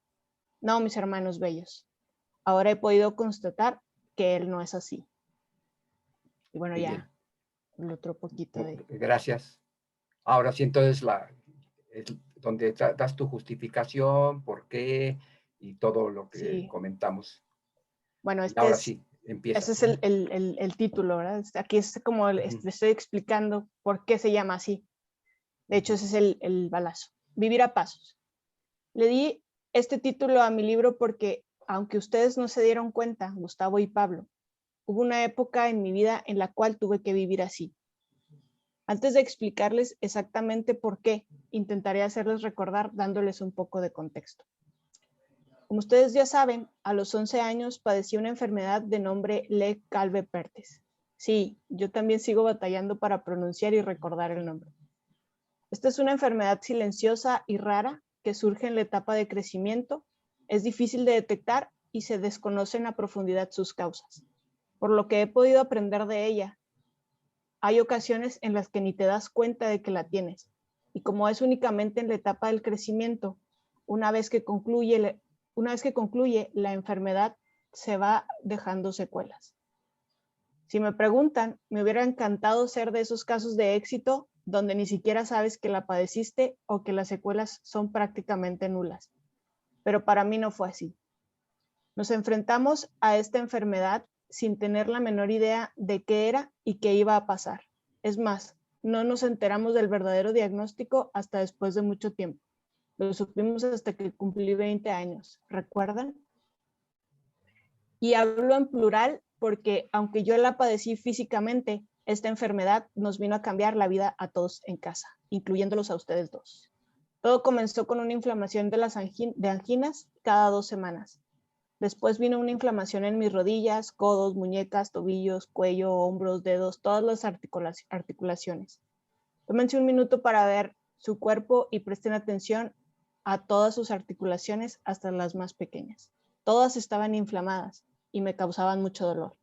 No, mis hermanos bellos, ahora he podido constatar que él no es así. Y bueno, ya el otro poquito de... Gracias. Ahora sí, entonces, donde das tu justificación, por qué, y todo lo que comentamos. Bueno, ahora sí, empieza. Ese es el título, ¿verdad? Aquí es como le estoy explicando por qué se llama así. De hecho, ese es el balazo. Vivir a pasos. Le di este título a mi libro porque, aunque ustedes no se dieron cuenta, Gustavo y Pablo, hubo una época en mi vida en la cual tuve que vivir así. Antes de explicarles exactamente por qué, intentaré hacerles recordar dándoles un poco de contexto. Como ustedes ya saben, a los 11 años padecí una enfermedad de nombre Legg-Calvé-Perthes. Sí, yo también sigo batallando para pronunciar y recordar el nombre. Esta es una enfermedad silenciosa y rara que surge en la etapa de crecimiento, es difícil de detectar y se desconocen a profundidad sus causas. Por lo que he podido aprender de ella, hay ocasiones en las que ni te das cuenta de que la tienes, y como es únicamente en la etapa del crecimiento, una vez que concluye, la enfermedad se va dejando secuelas. Si me preguntan, me hubiera encantado ser de esos casos de éxito donde ni siquiera sabes que la padeciste o que las secuelas son prácticamente nulas. Pero para mí no fue así. Nos enfrentamos a esta enfermedad sin tener la menor idea de qué era y qué iba a pasar. Es más, no nos enteramos del verdadero diagnóstico hasta después de mucho tiempo. Lo supimos hasta que cumplí 20 años. ¿Recuerdan? Y hablo en plural porque aunque yo la padecí físicamente, esta enfermedad nos vino a cambiar la vida a todos en casa, incluyéndolos a ustedes dos. Todo comenzó con una inflamación de las anginas cada 2 semanas. Después vino una inflamación en mis rodillas, codos, muñecas, tobillos, cuello, hombros, dedos, todas las articulaciones. Tómense un minuto para ver su cuerpo y presten atención a todas sus articulaciones, hasta las más pequeñas. Todas estaban inflamadas y me causaban mucho dolor.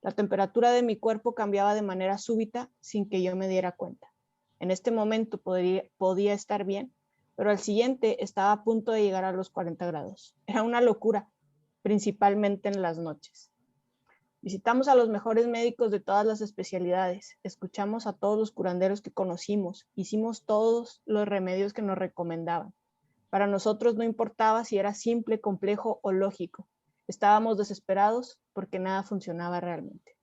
La temperatura de mi cuerpo cambiaba de manera súbita sin que yo me diera cuenta. En este momento podía estar bien, pero al siguiente estaba a punto de llegar a los 40 grados. Era una locura, principalmente en las noches. Visitamos a los mejores médicos de todas las especialidades, escuchamos a todos los curanderos que conocimos, hicimos todos los remedios que nos recomendaban. Para nosotros no importaba si era simple, complejo o lógico. Estábamos desesperados porque nada funcionaba realmente.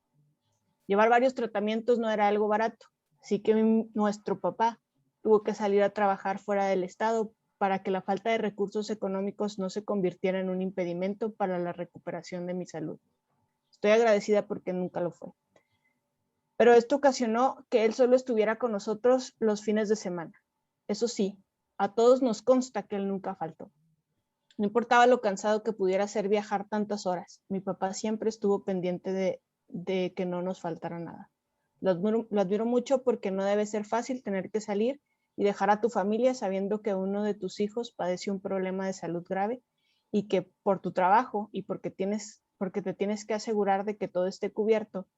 Llevar varios tratamientos no era algo barato, así que nuestro papá tuvo que salir a trabajar fuera del estado para que la falta de recursos económicos no se convirtiera en un impedimento para la recuperación de mi salud. Estoy agradecida porque nunca lo fue. Pero esto ocasionó que él solo estuviera con nosotros los fines de semana. Eso sí, a todos nos consta que él nunca faltó. No importaba lo cansado que pudiera ser viajar tantas horas, mi papá siempre estuvo pendiente de que no nos faltara nada. Lo admiro mucho porque no debe ser fácil tener que salir y dejar a tu familia sabiendo que uno de tus hijos padece un problema de salud grave y que por tu trabajo y porque te tienes que asegurar de que todo esté cubierto,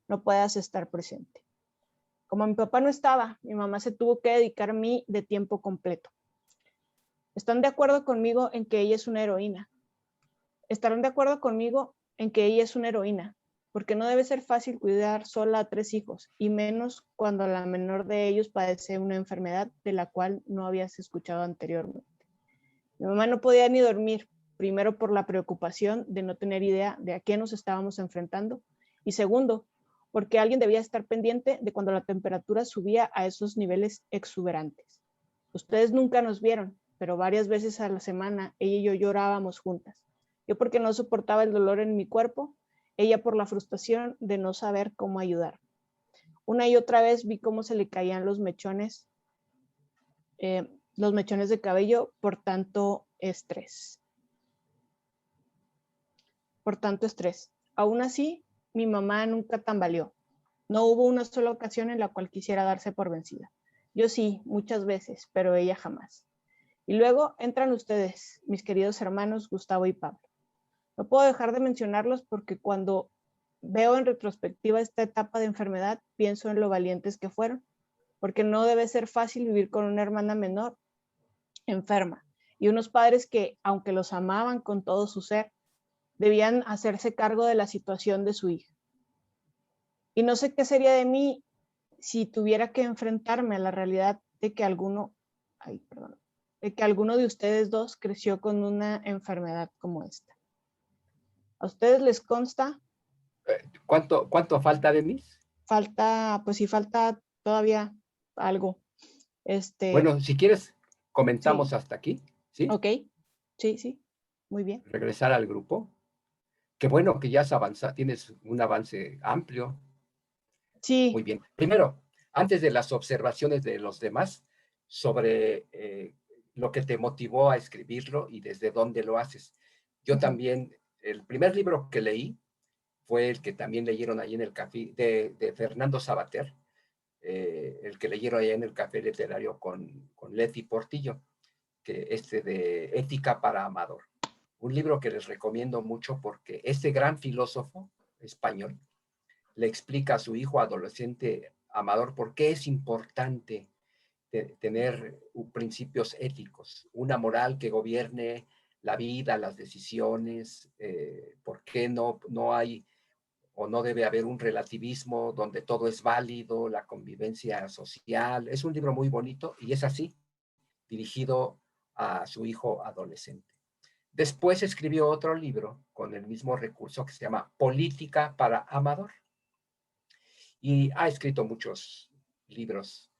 no puedas estar presente. Como mi papá no estaba, mi mamá se tuvo que dedicar a mí de tiempo completo. ¿Están de acuerdo conmigo en que ella es una heroína? Estarán de acuerdo conmigo en que ella es una heroína, porque no debe ser fácil cuidar sola a 3 hijos, y menos cuando la menor de ellos padece una enfermedad de la cual no habías escuchado anteriormente. Mi mamá no podía ni dormir, primero por la preocupación de no tener idea de a qué nos estábamos enfrentando, y segundo, porque alguien debía estar pendiente de cuando la temperatura subía a esos niveles exuberantes. Ustedes nunca nos vieron, pero varias veces a la semana ella y yo llorábamos juntas. Yo porque no soportaba el dolor en mi cuerpo, ella por la frustración de no saber cómo ayudar. Una y otra vez vi cómo se le caían los mechones de cabello por tanto estrés. Aún así, mi mamá nunca tambaleó. No hubo una sola ocasión en la cual quisiera darse por vencida. Yo sí, muchas veces, pero ella jamás. Y luego entran ustedes, mis queridos hermanos Gustavo y Pablo. No puedo dejar de mencionarlos porque cuando veo en retrospectiva esta etapa de enfermedad, pienso en lo valientes que fueron, porque no debe ser fácil vivir con una hermana menor enferma y unos padres que, aunque los amaban con todo su ser, debían hacerse cargo de la situación de su hija. Y no sé qué sería de mí si tuviera que enfrentarme a la realidad de que alguno de ustedes dos creció con una enfermedad como esta. ¿A ustedes les consta? ¿Cuánto falta, Denise? Falta todavía algo. Bueno, si quieres, comentamos sí. hasta aquí, ¿sí? Ok, sí, muy bien. Regresar al grupo. Qué bueno que ya has avanzado, tienes un avance amplio. Sí. Muy bien. Primero, antes de las observaciones de los demás sobre lo que te motivó a escribirlo y desde dónde lo haces. Yo también, el primer libro que leí fue el que también leyeron ahí en el café de Fernando Sabater, el que leyeron ahí en el café literario con Leti Portillo, que de Ética para Amador. Un libro que les recomiendo mucho porque este gran filósofo español le explica a su hijo adolescente Amador por qué es importante tener principios éticos, una moral que gobierne la vida, las decisiones, por qué no hay o no debe haber un relativismo donde todo es válido, la convivencia social. Es un libro muy bonito y es así, dirigido a su hijo adolescente. Después escribió otro libro con el mismo recurso que se llama Política para Amador. Y ha escrito muchos libros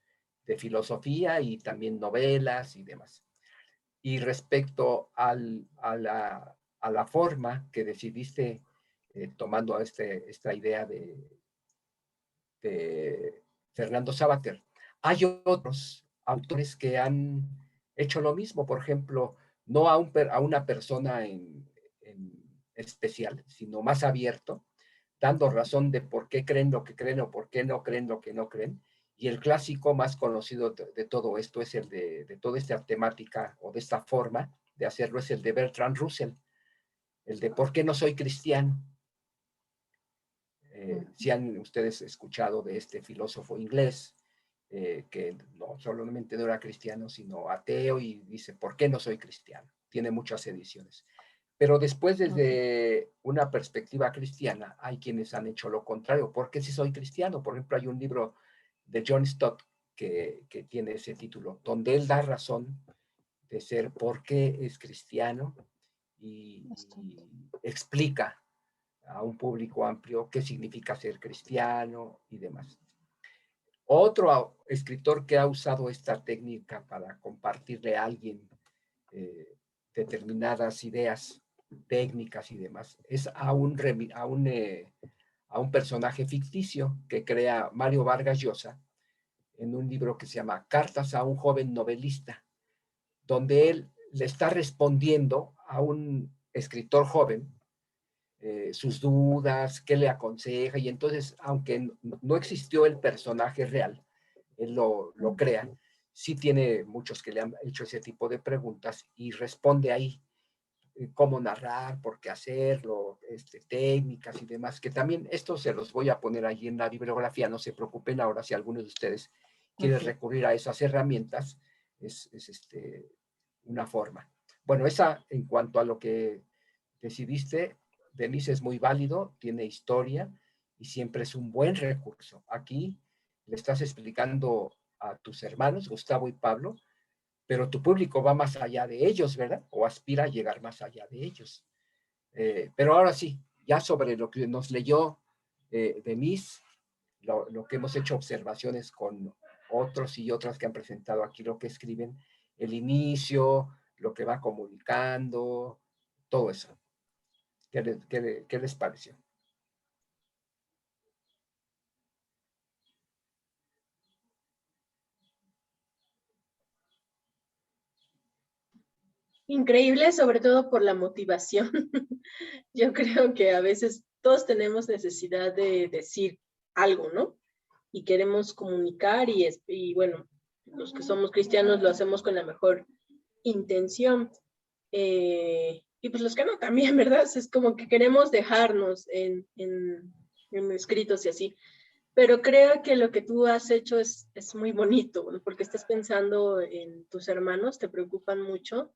de filosofía y también novelas y demás. Y respecto a la forma que decidiste tomando esta idea de Fernando Savater. Hay otros autores que han hecho lo mismo, por ejemplo, no a una persona en especial, sino más abierto, dando razón de por qué creen lo que creen o por qué no creen lo que no creen. Y el clásico más conocido de todo esto es el de toda esta temática o de esta forma de hacerlo, es el de Bertrand Russell, el de ¿por qué no soy cristiano? Si han ustedes escuchado de este filósofo inglés, que no solamente no era cristiano, sino ateo, y dice, ¿por qué no soy cristiano? Tiene muchas ediciones. Pero después, desde una perspectiva cristiana, hay quienes han hecho lo contrario. ¿Por qué si soy cristiano? Por ejemplo, hay un libro de John Stott que tiene ese título, donde él da razón de ser por qué es cristiano y explica a un público amplio qué significa ser cristiano y demás. Otro escritor que ha usado esta técnica para compartirle a alguien determinadas ideas técnicas y demás es a un personaje ficticio que crea Mario Vargas Llosa en un libro que se llama Cartas a un joven novelista, donde él le está respondiendo a un escritor joven sus dudas, qué le aconseja, y entonces, aunque no existió el personaje real, él lo crea, sí tiene muchos que le han hecho ese tipo de preguntas y responde ahí cómo narrar, por qué hacerlo, técnicas y demás, que también esto se los voy a poner allí en la bibliografía, no se preocupen ahora si alguno de ustedes quiere recurrir a esas herramientas, es una forma. Bueno, esa en cuanto a lo que decidiste, Denise, es muy válido, tiene historia y siempre es un buen recurso. Aquí le estás explicando a tus hermanos, Gustavo y Pablo, pero tu público va más allá de ellos, ¿verdad? O aspira a llegar más allá de ellos. Pero ahora sí, ya sobre lo que nos leyó Denise, lo que hemos hecho observaciones con otros y otras que han presentado aquí, lo que escriben, el inicio, lo que va comunicando, todo eso. ¿Qué les pareció? Increíble, sobre todo por la motivación. Yo creo que a veces todos tenemos necesidad de decir algo, ¿no? Y queremos comunicar y bueno, los que somos cristianos lo hacemos con la mejor intención. Y pues los que no también, ¿verdad? Es como que queremos dejarnos en escritos y así. Pero creo que lo que tú has hecho es muy bonito, ¿no? Porque estás pensando en tus hermanos, te preocupan mucho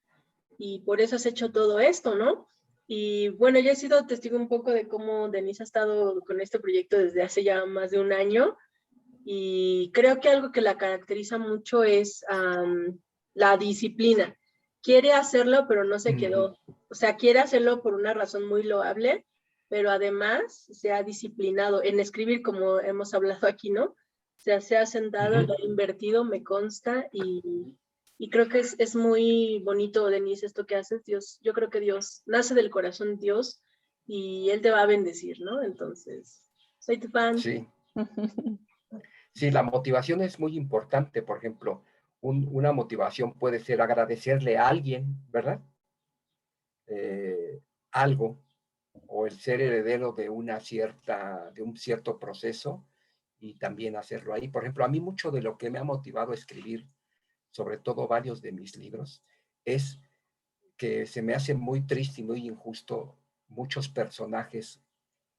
y por eso has hecho todo esto, ¿no? Y bueno, yo he sido testigo un poco de cómo Denise ha estado con este proyecto desde hace ya más de un año y creo que algo que la caracteriza mucho es la disciplina. Quiere hacerlo, pero no se quedó. O sea, quiere hacerlo por una razón muy loable, pero además se ha disciplinado en escribir, como hemos hablado aquí, ¿no? O sea, se ha sentado, lo ha invertido, me consta, y creo que es muy bonito, Denise, esto que haces. Dios, yo creo que Dios nace del corazón de Dios y Él te va a bendecir, ¿no? Entonces, soy tu fan. Sí. Sí, la motivación es muy importante. Por ejemplo, una motivación puede ser agradecerle a alguien, ¿verdad? Algo, o el ser heredero de un cierto proceso y también hacerlo ahí. Por ejemplo, a mí mucho de lo que me ha motivado a escribir, sobre todo varios de mis libros, es que se me hace muy triste y muy injusto muchos personajes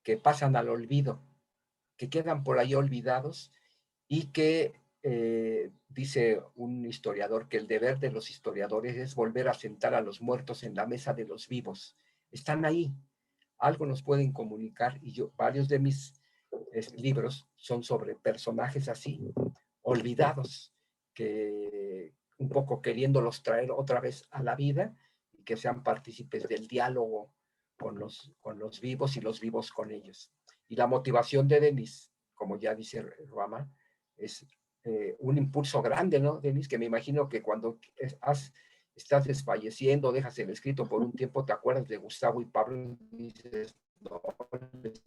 que pasan al olvido, que quedan por ahí olvidados y que dice un historiador que el deber de los historiadores es volver a sentar a los muertos en la mesa de los vivos. Están ahí, algo nos pueden comunicar y varios de mis libros son sobre personajes así, olvidados, que un poco queriéndolos traer otra vez a la vida y que sean partícipes del diálogo con los vivos y los vivos con ellos. Y la motivación de Denise, como ya dice Ruama, es un impulso grande, ¿no, Denise? Que me imagino que cuando estás desfalleciendo, dejas el escrito por un tiempo, te acuerdas de Gustavo y Pablo y dices, no les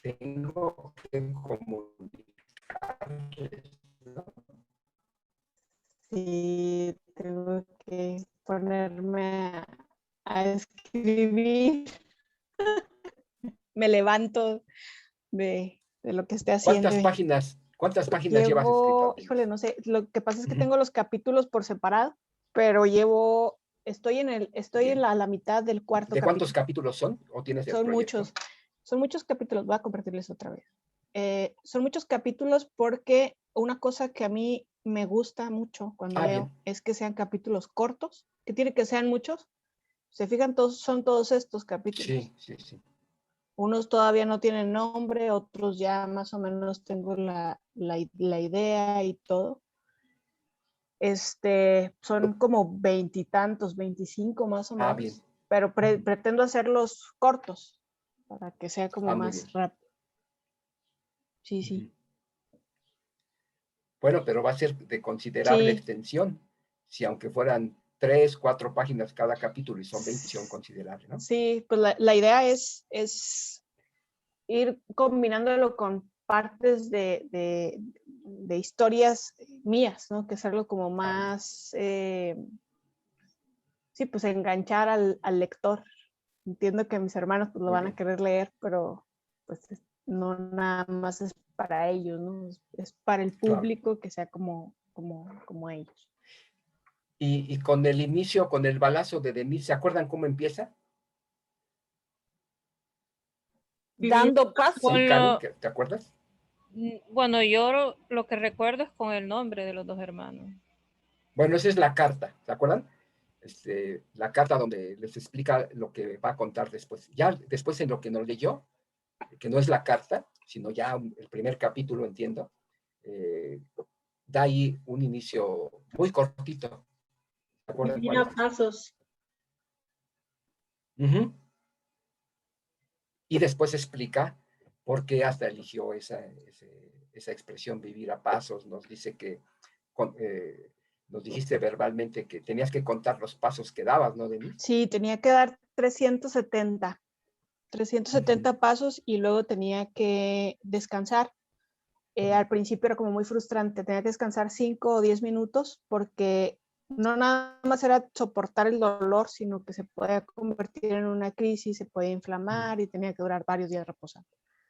tengo que comunicarles, ¿no? Sí, tengo que ponerme a escribir. Me levanto de lo que esté haciendo. ¿Cuántas páginas llevas escritas? Híjole, no sé, lo que pasa es que tengo los capítulos por separado, pero estoy en la mitad del cuarto ¿De capítulo. cuántos capítulos son? ¿O tienes el proyecto? Son muchos capítulos, voy a compartirles otra vez. Son muchos capítulos porque una cosa que a mí me gusta mucho cuando leo bien. es que sean capítulos cortos, que tiene que sean muchos. Se fijan, son todos estos capítulos. Sí. Unos todavía no tienen nombre, otros ya más o menos tengo la idea y todo. Son como 20 y tantos, 25 más o menos. Bien. Pero pretendo hacerlos cortos para que sea como más rápido. Sí. Bueno, pero va a ser de considerable extensión. Si aunque fueran 3, 4 páginas cada capítulo y son 20, son considerables, ¿no? Sí, pues la idea es ir combinándolo con partes de historias mías, ¿no? Que hacerlo como más, pues enganchar al lector. Entiendo que mis hermanos pues lo van a querer leer, pero pues no nada más es para ellos, ¿no? Es para el público que sea como ellos. Y con el inicio, con el balazo de Denise, ¿se acuerdan cómo empieza? Dando paso. Sí, Karen, ¿te acuerdas? Bueno, yo lo que recuerdo es con el nombre de los dos hermanos. Bueno, esa es la carta, ¿se acuerdan? La carta donde les explica lo que va a contar después. Ya después en lo que nos leyó, que no es la carta, sino ya el primer capítulo, entiendo, da ahí un inicio muy cortito. ¿Se acuerdan? Vivir a pasos. Y después explica por qué hasta eligió esa expresión, vivir a pasos. Nos dice que, nos dijiste verbalmente que tenías que contar los pasos que dabas, ¿no, Denise? Sí, tenía que dar 370 pasos y luego tenía que descansar. Al principio era como muy frustrante, tenía que descansar 5 o 10 minutos porque no nada más era soportar el dolor, sino que se podía convertir en una crisis, se podía inflamar y tenía que durar varios días reposando.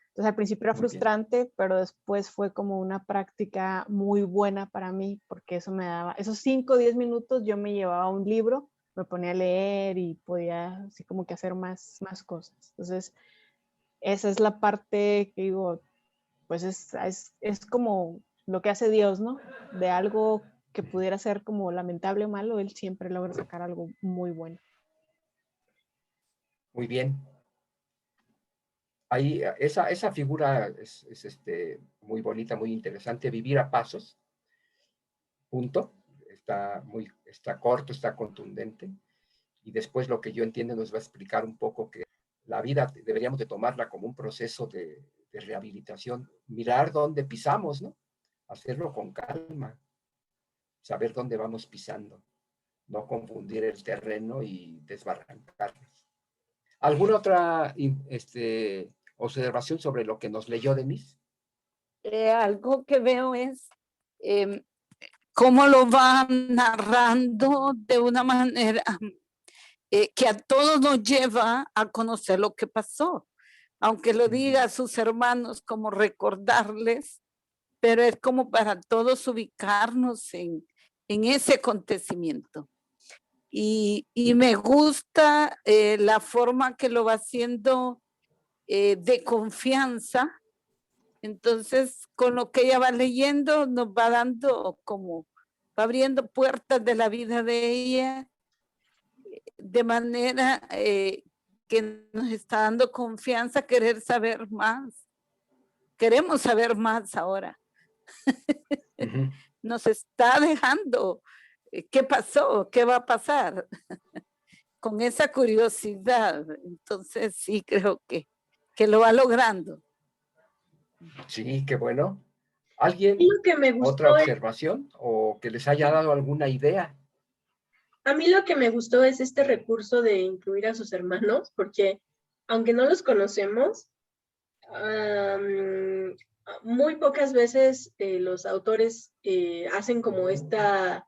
Entonces al principio era frustrante, pero después fue como una práctica muy buena para mí porque eso me daba, esos 5 o 10 minutos yo me llevaba un libro, me ponía a leer y podía así como que hacer más cosas. Entonces esa es la parte que digo, pues es como lo que hace Dios, ¿no? De algo que pudiera ser como lamentable o malo, Él siempre logra sacar algo muy bueno. Muy bien. Ahí, esa figura es muy bonita, muy interesante. Vivir a pasos, punto. Está corto, está contundente. Y después lo que yo entiendo nos va a explicar un poco que la vida deberíamos de tomarla como un proceso de rehabilitación. Mirar dónde pisamos, ¿no? Hacerlo con calma. Saber dónde vamos pisando. No confundir el terreno y desbarrancarnos. ¿Alguna otra observación sobre lo que nos leyó Denise? Algo que veo es cómo lo va narrando de una manera que a todos nos lleva a conocer lo que pasó. Aunque lo diga a sus hermanos, como recordarles, pero es como para todos ubicarnos en ese acontecimiento. Y me gusta la forma que lo va haciendo de confianza. Entonces, con lo que ella va leyendo, nos va dando como, va abriendo puertas de la vida de ella, de manera que nos está dando confianza, querer saber más. Queremos saber más ahora. Nos está dejando, ¿qué pasó? ¿Qué va a pasar? Con esa curiosidad. Entonces, sí, creo que lo va logrando. Sí, qué bueno. ¿Alguien? Lo que me gustó ¿Otra observación? ¿O que les haya dado alguna idea? A mí lo que me gustó es este recurso de incluir a sus hermanos, porque aunque no los conocemos, muy pocas veces los autores hacen como esta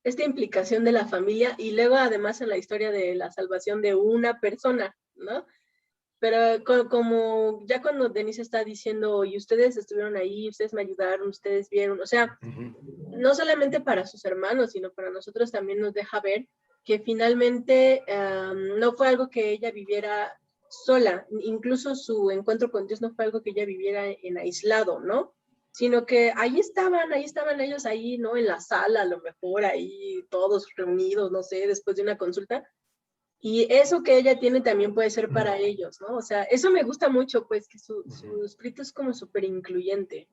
implicación de la familia y luego además en la historia de la salvación de una persona, ¿no? Pero como ya cuando Denise está diciendo, y ustedes estuvieron ahí, ustedes me ayudaron, ustedes vieron, o sea, no solamente para sus hermanos, sino para nosotros también nos deja ver que finalmente no fue algo que ella viviera sola, incluso su encuentro con Dios no fue algo que ella viviera en aislado, ¿no? Sino que ahí estaban ellos ahí, ¿no? En la sala, a lo mejor ahí todos reunidos, no sé, después de una consulta. Y eso que ella tiene también puede ser para ellos, ¿no? O sea, eso me gusta mucho, pues, que su escrito es como súper incluyente.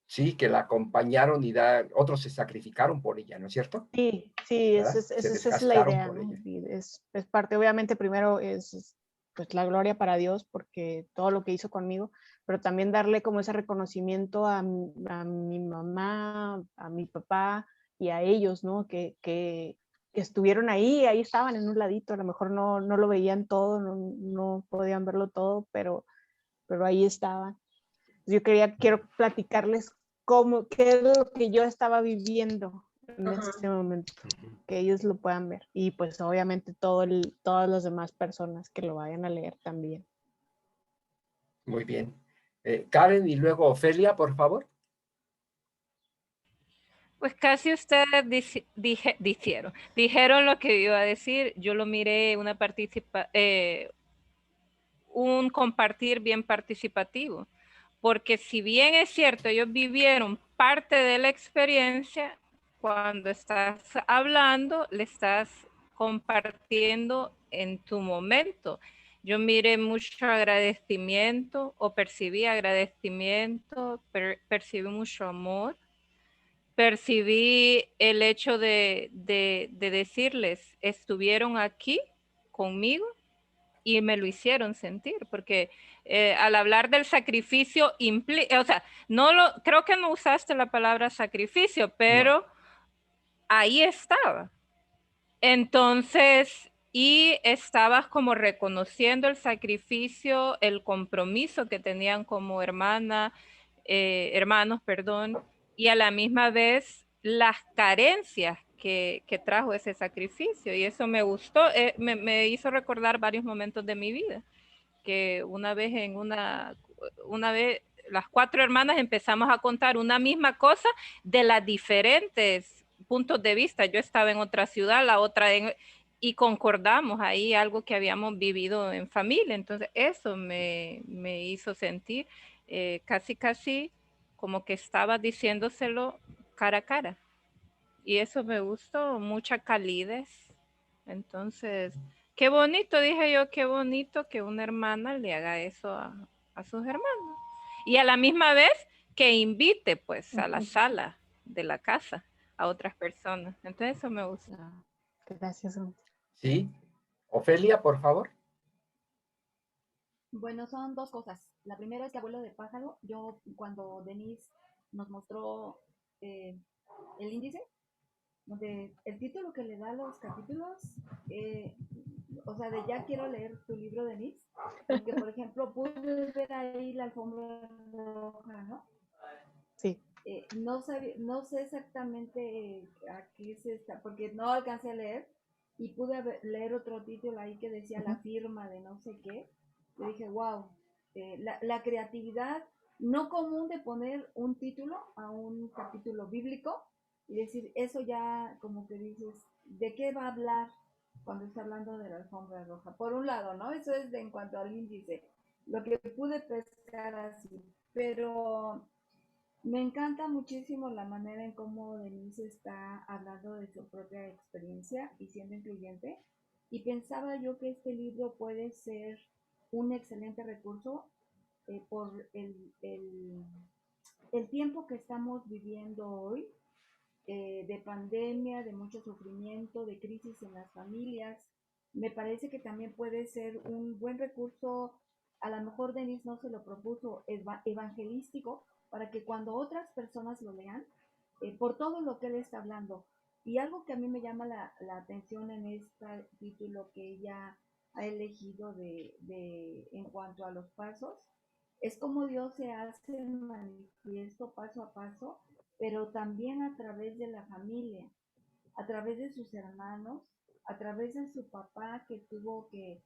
Sí, que la acompañaron y otros se sacrificaron por ella, ¿no es cierto? Sí, sí, ¿Verdad? esa Se es la desgastaron idea, por ¿no? ella. Y es parte, obviamente, primero es pues la gloria para Dios porque todo lo que hizo conmigo, pero también darle como ese reconocimiento a mi mamá, a mi papá y a ellos, ¿no? Que estuvieron ahí estaban en un ladito, a lo mejor no lo veían todo, no podían verlo todo, pero ahí estaban. Yo quiero platicarles qué es lo que yo estaba viviendo en este momento, que ellos lo puedan ver. Y pues obviamente todas las demás personas que lo vayan a leer también. Muy bien. Karen y luego Ofelia, por favor. Pues casi ustedes dijeron lo que iba a decir. Yo lo miré un compartir bien participativo, porque si bien es cierto, ellos vivieron parte de la experiencia, cuando estás hablando, le estás compartiendo en tu momento. Yo miré mucho agradecimiento o percibí agradecimiento, percibí mucho amor, percibí el hecho de decirles, estuvieron aquí conmigo y me lo hicieron sentir, porque al hablar del sacrificio, o sea, creo que no usaste la palabra sacrificio, pero no. Ahí estaba. Entonces, y estabas como reconociendo el sacrificio, el compromiso que tenían como hermanos, perdón, y a la misma vez las carencias que trajo ese sacrificio. Y eso me gustó, me hizo recordar varios momentos de mi vida, que una vez las 4 hermanas empezamos a contar una misma cosa de las diferentes puntos de vista. Yo estaba en otra ciudad, la otra y concordamos ahí algo que habíamos vivido en familia. Entonces eso me hizo sentir casi como que estaba diciéndoselo cara a cara. Y eso me gustó, mucha calidez. Entonces, qué bonito, dije yo, qué bonito que una hermana le haga eso a sus hermanos. Y a la misma vez que invite pues a la sala de la casa a otras personas. Entonces eso me gusta. Gracias. Sí. Ofelia, por favor. Bueno, son 2 cosas. La primera es que Abuelo de Pájaro, yo cuando Denise nos mostró el índice, donde el título que le da a los capítulos, o sea, de ya quiero leer tu libro, Denise, porque por ejemplo pude ver ahí la alfombra roja, ¿no? Sí. No sé exactamente a qué se está, porque no alcancé a leer y pude leer otro título ahí que decía la firma de no sé qué. Yo dije, wow, la creatividad no común de poner un título a un capítulo bíblico y decir, eso ya como que dices, ¿de qué va a hablar cuando está hablando de la alfombra roja? Por un lado, ¿no? Eso es en cuanto al índice, lo que pude pescar así, pero me encanta muchísimo la manera en cómo Denise está hablando de su propia experiencia y siendo incluyente. Y pensaba yo que este libro puede ser un excelente recurso por el tiempo que estamos viviendo hoy, de pandemia, de mucho sufrimiento, de crisis en las familias. Me parece que también puede ser un buen recurso, a lo mejor Denise no se lo propuso, evangelístico, para que cuando otras personas lo lean, por todo lo que él está hablando, Y algo que a mí me llama la atención en este título que ella ha elegido en cuanto a los pasos, es como Dios se hace manifiesto paso a paso, pero también a través de la familia, a través de sus hermanos, a través de su papá que tuvo que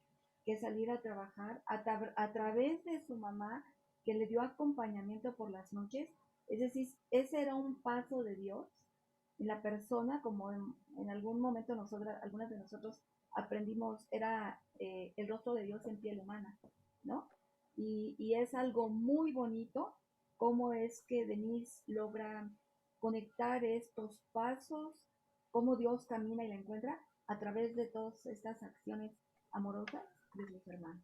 salir a trabajar, a través de su mamá que le dio acompañamiento por las noches. Es decir, ese era un paso de Dios en la persona, como en algún momento algunas de nosotros aprendimos, era el rostro de Dios en piel humana, ¿no? Y es algo muy bonito cómo es que Denise logra conectar estos pasos, cómo Dios camina y la encuentra a través de todas estas acciones amorosas de sus hermanos.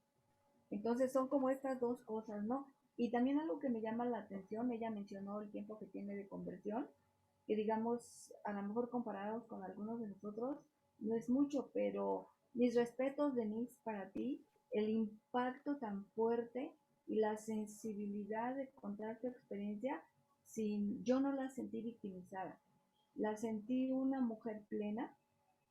Entonces son como estas dos cosas, ¿no? Y también algo que me llama la atención, ella mencionó el tiempo que tiene de conversión, que digamos, a lo mejor comparados con algunos de nosotros, no es mucho, pero mis respetos, Denise, para ti, el impacto tan fuerte y la sensibilidad de contar tu experiencia, yo no la sentí victimizada, la sentí una mujer plena,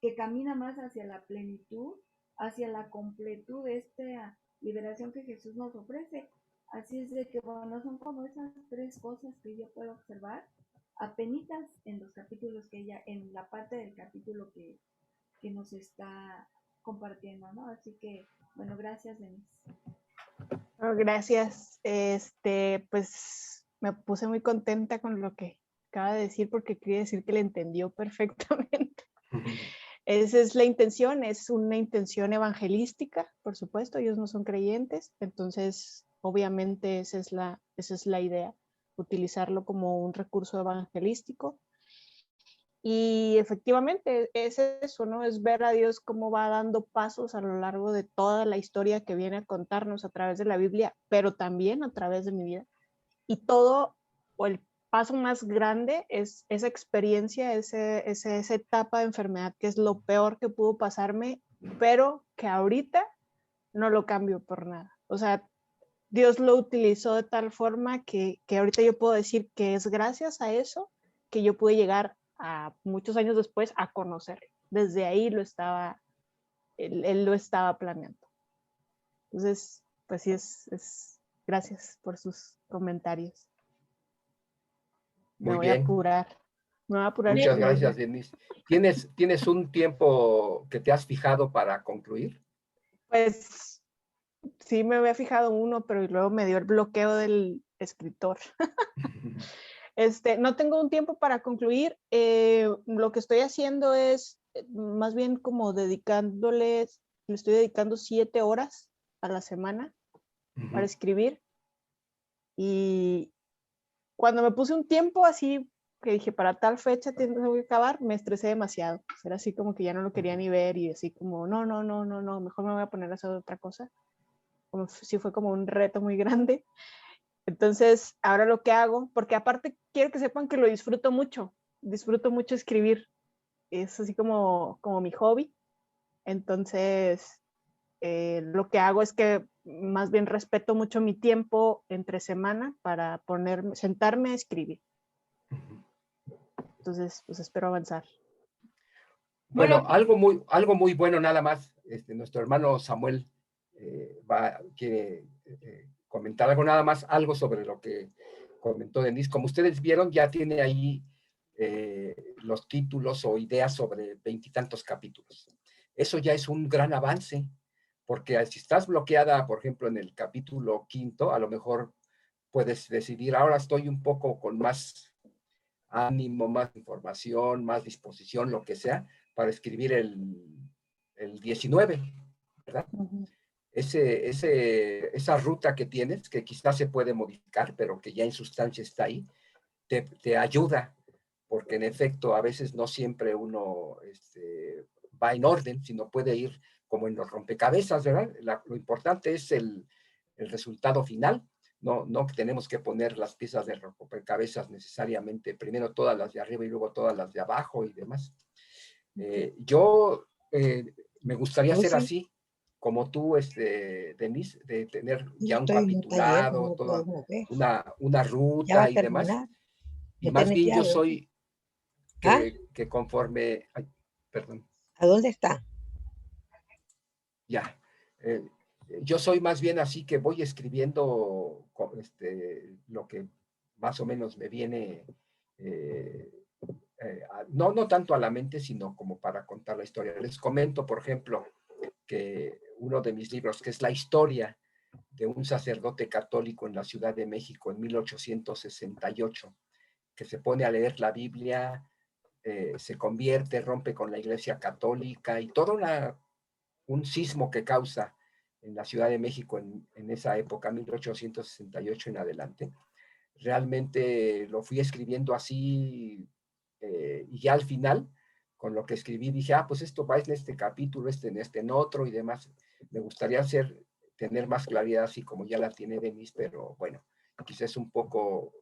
que camina más hacia la plenitud, hacia la completud de esta liberación que Jesús nos ofrece. Así es de que, bueno, son como esas tres cosas que yo puedo observar apenitas en los capítulos que ella, en la parte del capítulo que nos está compartiendo, ¿no? Así que, bueno, gracias, Denise. Oh, gracias. Pues me puse muy contenta con lo que acaba de decir porque quería decir que le entendió perfectamente. Esa es la intención, es una intención evangelística, por supuesto, ellos no son creyentes, entonces obviamente esa es la idea, utilizarlo como un recurso evangelístico. Y efectivamente es eso, ¿no? Es ver a Dios cómo va dando pasos a lo largo de toda la historia que viene a contarnos a través de la Biblia, pero también a través de mi vida. Y todo, o el paso más grande es esa experiencia, esa etapa de enfermedad que es lo peor que pudo pasarme, pero que ahorita no lo cambio por nada. O sea, Dios lo utilizó de tal forma que ahorita yo puedo decir que es gracias a eso que yo pude llegar a muchos años después a conocer. Desde ahí él lo estaba planeando. Entonces, pues sí, gracias por sus comentarios. Me voy a apurar. Muchas gracias, Denise. ¿Tienes un tiempo que te has fijado para concluir? Pues sí me había fijado uno, pero luego me dio el bloqueo del escritor. No tengo un tiempo para concluir. Lo que estoy haciendo es más bien como le estoy dedicando 7 horas a la semana para escribir. Y cuando me puse un tiempo así, que dije, para tal fecha tengo que acabar, me estresé demasiado. Era así como que ya no lo quería ni ver y así como, no, mejor me voy a poner a hacer otra cosa. Sí fue como un reto muy grande. Entonces, ahora lo que hago, porque aparte quiero que sepan que lo disfruto mucho escribir. Es así como mi hobby. Entonces, lo que hago es que más bien respeto mucho mi tiempo entre semana para sentarme a escribir. Entonces, pues espero avanzar. Bueno, algo muy bueno nada más. Nuestro hermano Samuel quiere comentar algo sobre lo que comentó Denise. Como ustedes vieron, ya tiene ahí los títulos o ideas sobre 20 y tantos capítulos. Eso ya es un gran avance, porque si estás bloqueada, por ejemplo, en el capítulo 5, a lo mejor puedes decidir, ahora estoy un poco con más ánimo, más información, más disposición, lo que sea, para escribir el 19, ¿verdad? Uh-huh. Esa ruta que tienes, que quizás se puede modificar, pero que ya en sustancia está ahí, te ayuda, porque en efecto a veces no siempre uno va en orden, sino puede ir como en los rompecabezas, ¿verdad? Lo importante es el resultado final. No tenemos que poner las piezas de rompecabezas necesariamente, primero todas las de arriba y luego todas las de abajo y demás. Yo me gustaría ser así, como tú, Denise, de tener ya un capitulado, toda una ruta y demás. Y más bien yo soy que conforme... Ay, perdón. ¿A dónde está? Ya. Yo soy más bien así que voy escribiendo lo que más o menos me viene, no tanto a la mente, sino como para contar la historia. Les comento, por ejemplo, que uno de mis libros, que es la historia de un sacerdote católico en la Ciudad de México en 1868, que se pone a leer la Biblia, se convierte, rompe con la Iglesia Católica y todo un sismo que causa en la Ciudad de México en esa época, 1868 en adelante. Realmente lo fui escribiendo así y ya al final, con lo que escribí, dije, pues esto va en este capítulo, en otro y demás. Me gustaría tener más claridad así como ya la tiene Denise, pero bueno, quizás un poco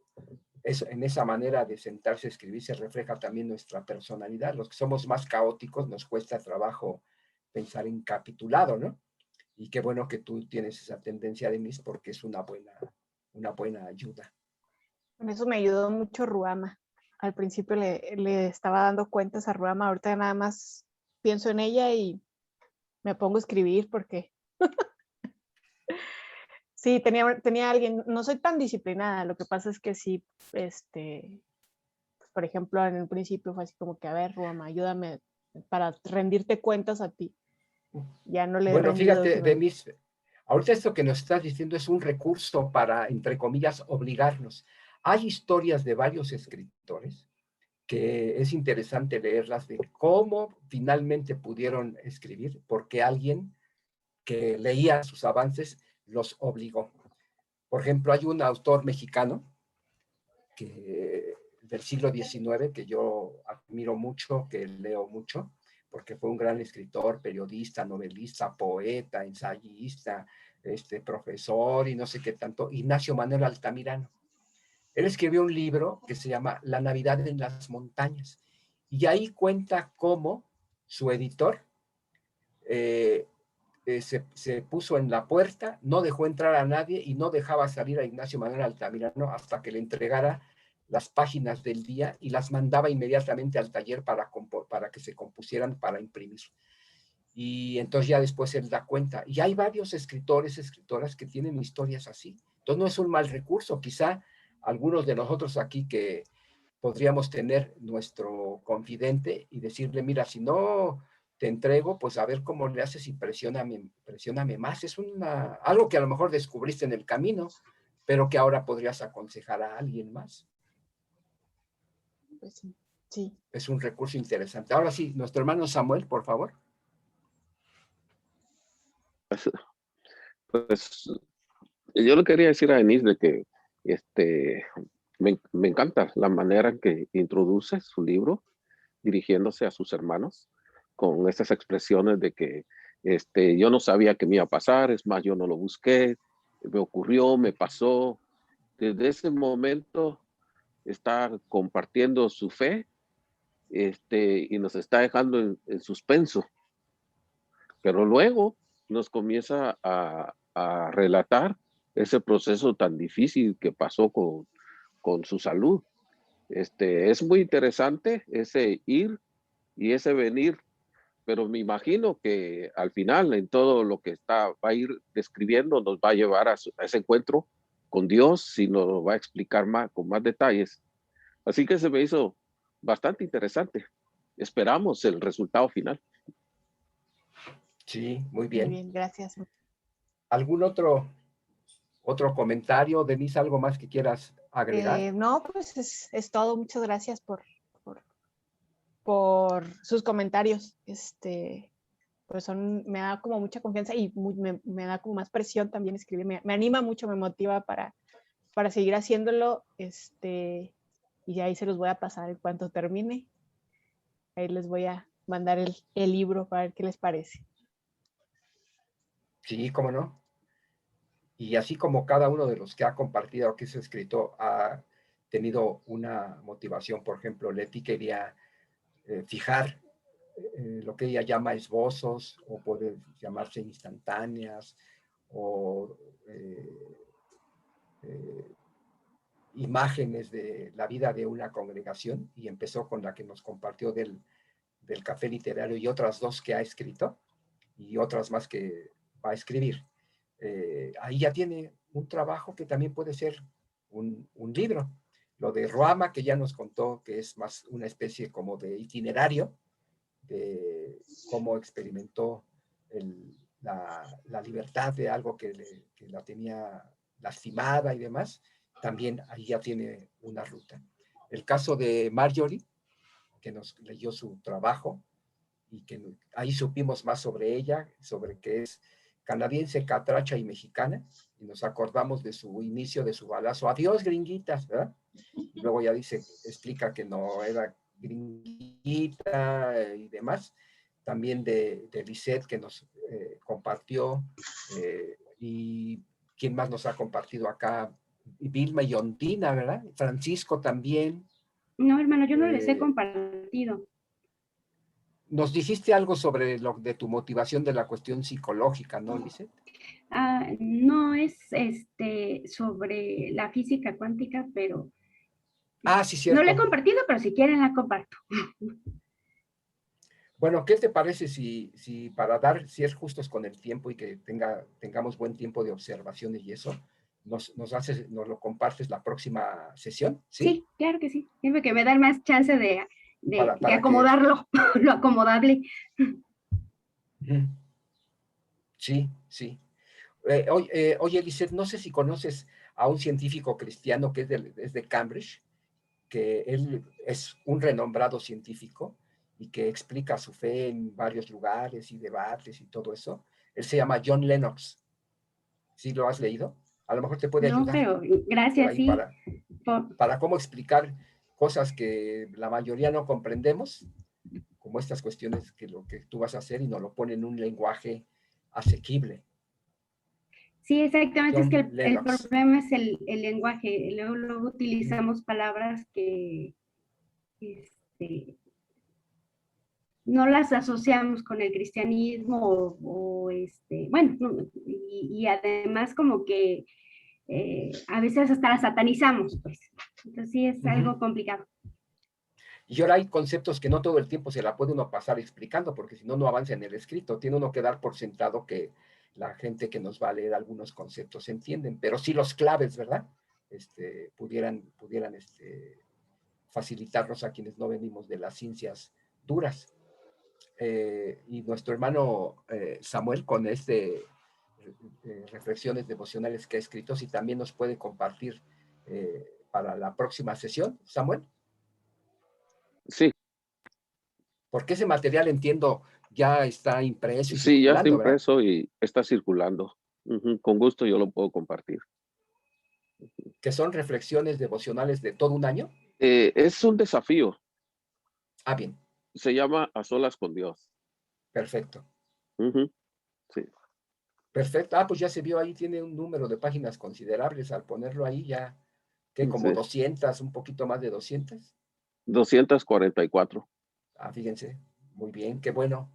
en esa manera de sentarse a escribir se refleja también nuestra personalidad. Los que somos más caóticos nos cuesta trabajo pensar en capitulado, ¿no? Y qué bueno que tú tienes esa tendencia, Denise, porque es una buena ayuda. Con eso me ayudó mucho Ruama. Al principio le estaba dando cuentas a Ruama, ahorita nada más pienso en ella y me pongo a escribir porque sí, tenía alguien, no soy tan disciplinada, lo que pasa es que sí, por ejemplo, en el principio fue así como que, a ver, Ruama, ayúdame para rendirte cuentas a ti. Ya no le he Bueno, rendido. fíjate, Denise, ahorita esto que nos estás diciendo es un recurso para, entre comillas, obligarnos. Hay historias de varios escritores que es interesante leerlas de cómo finalmente pudieron escribir, porque alguien que leía sus avances los obligó. Por ejemplo, hay un autor mexicano del siglo XIX que yo admiro mucho, que leo mucho, porque fue un gran escritor, periodista, novelista, poeta, ensayista, profesor y no sé qué tanto, Ignacio Manuel Altamirano. Él escribió un libro que se llama La Navidad en las Montañas, y ahí cuenta cómo su editor se puso en la puerta, no dejó entrar a nadie y no dejaba salir a Ignacio Manuel Altamirano hasta que le entregara las páginas del día y las mandaba inmediatamente al taller para que se compusieran para imprimir. Y entonces ya después él da cuenta. Y hay varios escritores, escritoras que tienen historias así. Entonces no es un mal recurso. Quizá algunos de nosotros aquí que podríamos tener nuestro confidente y decirle, mira, si no te entrego, pues a ver cómo le haces y presióname más. Es algo que a lo mejor descubriste en el camino, pero que ahora podrías aconsejar a alguien más. Pues sí, sí. Es un recurso interesante. Ahora sí, nuestro hermano Samuel, por favor. Pues yo le quería decir a Denise de que me encanta la manera en que introduce su libro dirigiéndose a sus hermanos con estas expresiones de que yo no sabía que me iba a pasar, es más, yo no lo busqué, me ocurrió, me pasó. Desde ese momento está compartiendo su fe y nos está dejando en suspenso. Pero luego nos comienza a relatar ese proceso tan difícil que pasó con su salud. Es muy interesante ese ir y ese venir, pero me imagino que al final en todo lo que va a ir describiendo nos va a llevar a ese encuentro con Dios y nos va a explicar con más detalles. Así que se me hizo bastante interesante. Esperamos el resultado final. Sí, muy bien. Muy bien, gracias. ¿Algún otro comentario, Denise, algo más que quieras agregar? No, pues es todo. Muchas gracias por sus comentarios. Pues me da como mucha confianza y me da como más presión también escribir. Me anima mucho, me motiva para seguir haciéndolo. Y ahí se los voy a pasar en cuanto termine. Ahí les voy a mandar el libro para ver qué les parece. Sí, cómo no. Y así como cada uno de los que ha compartido, que es escrito, ha tenido una motivación, por ejemplo, Leti quería fijar lo que ella llama esbozos, o puede llamarse instantáneas, o imágenes de la vida de una congregación, y empezó con la que nos compartió del Café Literario y otras 2 que ha escrito y otras más que va a escribir. Ahí ya tiene un trabajo que también puede ser un libro. Lo de Ruama, que ya nos contó que es más una especie como de itinerario de cómo experimentó la libertad de algo que la tenía lastimada y demás, también ahí ya tiene una ruta. El caso de Marjorie, que nos leyó su trabajo y que ahí supimos más sobre ella, sobre que es canadiense, catracha y mexicana, y nos acordamos de su inicio, de su balazo, adiós gringuitas, ¿verdad? Y luego ya explica que no era gringuita y demás. También de Lisette, que nos compartió, y quién más nos ha compartido acá, Vilma y Ondina, ¿verdad? Francisco también. No, hermano, yo no les he compartido. Nos dijiste algo sobre de tu motivación de la cuestión psicológica, ¿no, Lisette? No es sobre la física cuántica, pero sí, cierto. No la he compartido, pero si quieren la comparto. Bueno, ¿qué te parece si para ser justos con el tiempo y que tengamos buen tiempo de observaciones y eso, nos lo compartes la próxima sesión? Sí, claro que sí. Sirve que me dan más chance de para acomodarlo, lo acomodable. Sí, sí. Oye, Lisette, no sé si conoces a un científico cristiano que es de Cambridge, que él es un renombrado científico y que explica su fe en varios lugares y debates y todo eso. Él se llama John Lennox. ¿Sí lo has leído? A lo mejor te puede ayudar. No, pero gracias, sí. Para cómo explicar cosas que la mayoría no comprendemos, como estas cuestiones que lo que tú vas a hacer y nos lo pone en un lenguaje asequible. Sí, exactamente, John es que el Lennox. problema es el lenguaje. Luego utilizamos palabras que no las asociamos con el cristianismo bueno, y además como que a veces hasta las satanizamos, pues. Entonces sí es algo complicado. Y ahora hay conceptos que no todo el tiempo se la puede uno pasar explicando, porque si no, no avanza en el escrito. Tiene uno que dar por sentado que la gente que nos va a leer algunos conceptos entienden, pero sí los claves, ¿verdad? Pudieran facilitarnos a quienes no venimos de las ciencias duras. Y nuestro hermano Samuel, con reflexiones devocionales que ha escrito, si también nos puede compartir para la próxima sesión, Samuel. Sí. Porque ese material, entiendo, ya está impreso y sí, ya está impreso, ¿verdad? Y está circulando. Con gusto yo lo puedo compartir. ¿Que son reflexiones devocionales de todo un año? Es un desafío. Bien. Se llama A Solas con Dios. Perfecto. Sí. Perfecto. Pues ya se vio ahí, tiene un número de páginas considerables. Al ponerlo ahí ya, que como 200, un poquito más de 200. 244. Fíjense, muy bien, qué bueno.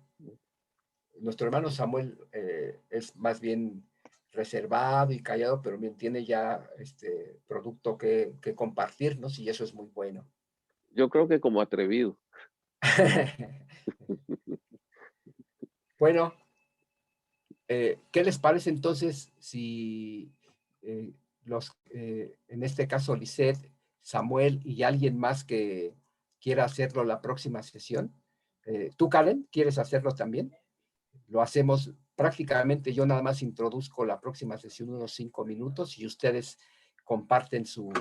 Nuestro hermano Samuel es más bien reservado y callado, pero bien tiene ya producto que compartirnos, y eso es muy bueno. Yo creo que como atrevido. Bueno, ¿qué les parece entonces si en este caso Lisette, Samuel y alguien más que quiera hacerlo la próxima sesión? ¿Tú, Karen, quieres hacerlo también? Lo hacemos prácticamente, yo nada más introduzco la próxima sesión unos 5 minutos y ustedes comparten su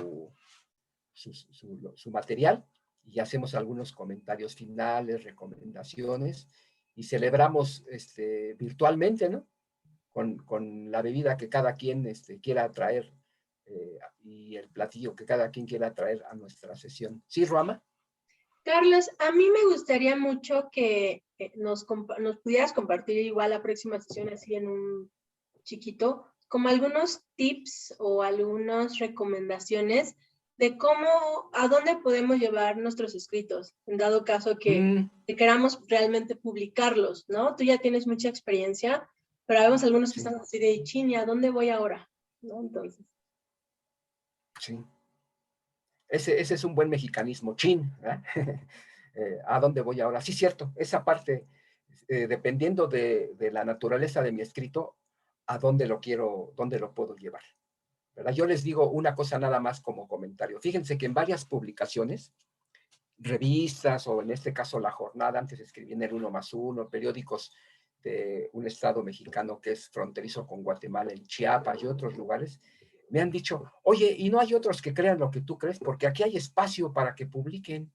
material y hacemos algunos comentarios finales, recomendaciones, y celebramos virtualmente, ¿no? Con la bebida que cada quien quiera traer y el platillo que cada quien quiera traer a nuestra sesión. ¿Sí, Ruama? Carlos, a mí me gustaría mucho que nos pudieras compartir igual la próxima sesión así en un chiquito, como algunos tips o algunas recomendaciones de a dónde podemos llevar nuestros escritos, en dado caso que queramos realmente publicarlos, ¿no? Tú ya tienes mucha experiencia, pero vemos algunos que están así de chin, ¿y a dónde voy ahora? ¿No? Entonces. Sí. ese es un buen mexicanismo, chin, ¿verdad? ¿A dónde voy ahora? Sí, cierto, esa parte, dependiendo de la naturaleza de mi escrito, a dónde lo puedo llevar, ¿verdad? Yo les digo una cosa nada más como comentario. Fíjense que en varias publicaciones, revistas, o en este caso La Jornada, antes escribí en el 1+1, periódicos de un estado mexicano que es fronterizo con Guatemala, en Chiapas y otros lugares, me han dicho, oye, ¿y no hay otros que crean lo que tú crees? Porque aquí hay espacio para que publiquen.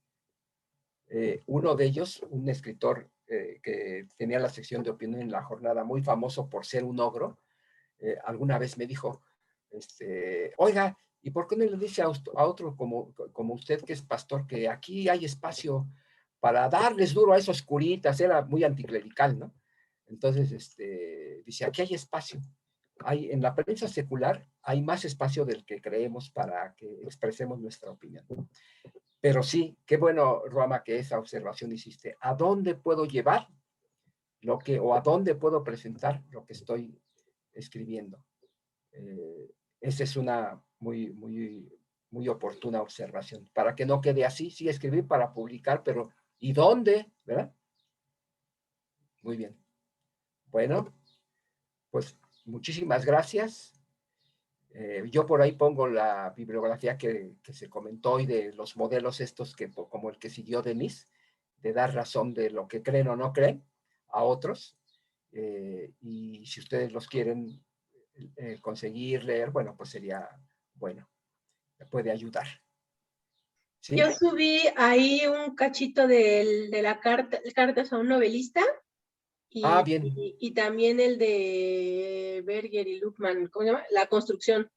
Uno de ellos, un escritor que tenía la sección de opinión en La Jornada, muy famoso por ser un ogro, alguna vez me dijo, oiga, ¿y por qué no le dice a otro como usted, que es pastor, que aquí hay espacio para darles duro a esos curitas? Era muy anticlerical, ¿no? Entonces, dice, aquí hay espacio. En la prensa secular hay más espacio del que creemos para que expresemos nuestra opinión. Pero sí, qué bueno, Ruama, que esa observación hiciste. ¿A dónde puedo llevar o a dónde puedo presentar lo que estoy escribiendo? Esa es una muy oportuna observación. Para que no quede así, sí, escribir para publicar, pero ¿y dónde? ¿Verdad? Muy bien. Bueno, pues muchísimas gracias. Yo por ahí pongo la bibliografía que se comentó y de los modelos estos como el que siguió Denise, de dar razón de lo que creen o no creen a otros. Y si ustedes los quieren conseguir leer, bueno, pues sería bueno, me puede ayudar. ¿Sí? Yo subí ahí un cachito de la cartas a un novelista. Bien. Y también el de Berger y Luckman, ¿cómo se llama? La construcción.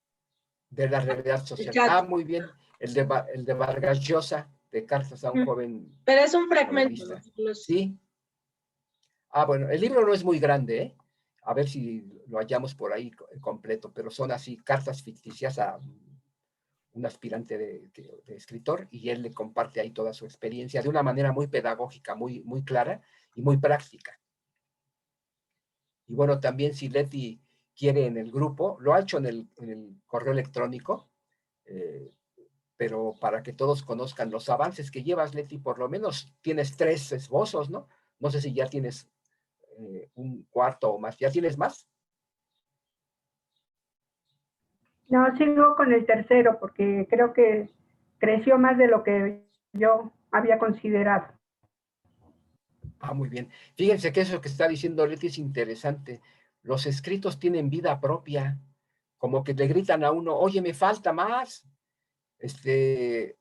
De la realidad social. Muy bien. El de Vargas Llosa, de Cartas a un joven. Pero es un fragmento. Sí. Bueno, el libro no es muy grande, ¿eh? A ver si lo hallamos por ahí completo, pero son así cartas ficticias a un aspirante de escritor, y él le comparte ahí toda su experiencia de una manera muy pedagógica, muy clara y muy práctica. Y bueno, también si Leti quiere en el grupo, lo ha hecho en el correo electrónico, pero para que todos conozcan los avances que llevas, Leti, por lo menos tienes 3 esbozos, ¿no? No sé si ya tienes un cuarto o más. ¿Ya tienes más? No, sigo con el tercero porque creo que creció más de lo que yo había considerado. Muy bien. Fíjense que eso que está diciendo Leti es interesante. Los escritos tienen vida propia, como que le gritan a uno, oye, me falta más.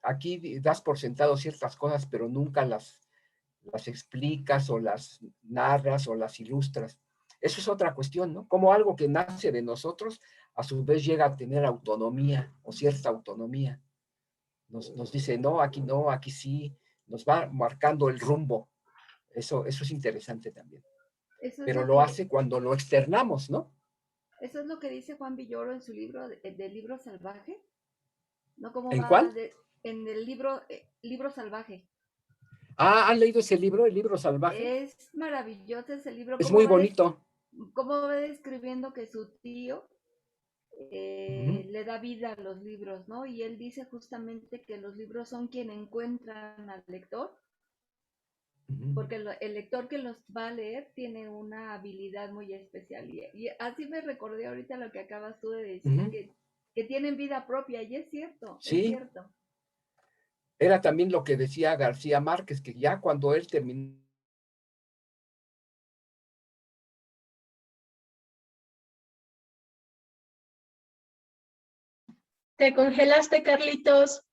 Aquí das por sentado ciertas cosas, pero nunca las explicas o las narras o las ilustras. Eso es otra cuestión, ¿no? Como algo que nace de nosotros, a su vez llega a tener autonomía o cierta autonomía. Nos dice, no, aquí sí, nos va marcando el rumbo. Eso es interesante también. Pero lo hace cuando lo externamos, ¿no? Eso es lo que dice Juan Villoro en su libro, del libro salvaje. ¿No? ¿Cómo ¿En va cuál? En el libro Salvaje. ¿Han leído ese libro, el libro salvaje? Es maravilloso ese libro. Es muy bonito. Cómo va describiendo que su tío le da vida a los libros, ¿no? Y él dice justamente que los libros son quien encuentran al lector, porque el lector que los va a leer tiene una habilidad muy especial. Y así me recordé ahorita lo que acabas tú de decir, que tienen vida propia, y es cierto, sí. Es cierto. Era también lo que decía García Márquez, que ya cuando él terminó. Te congelaste, Carlitos.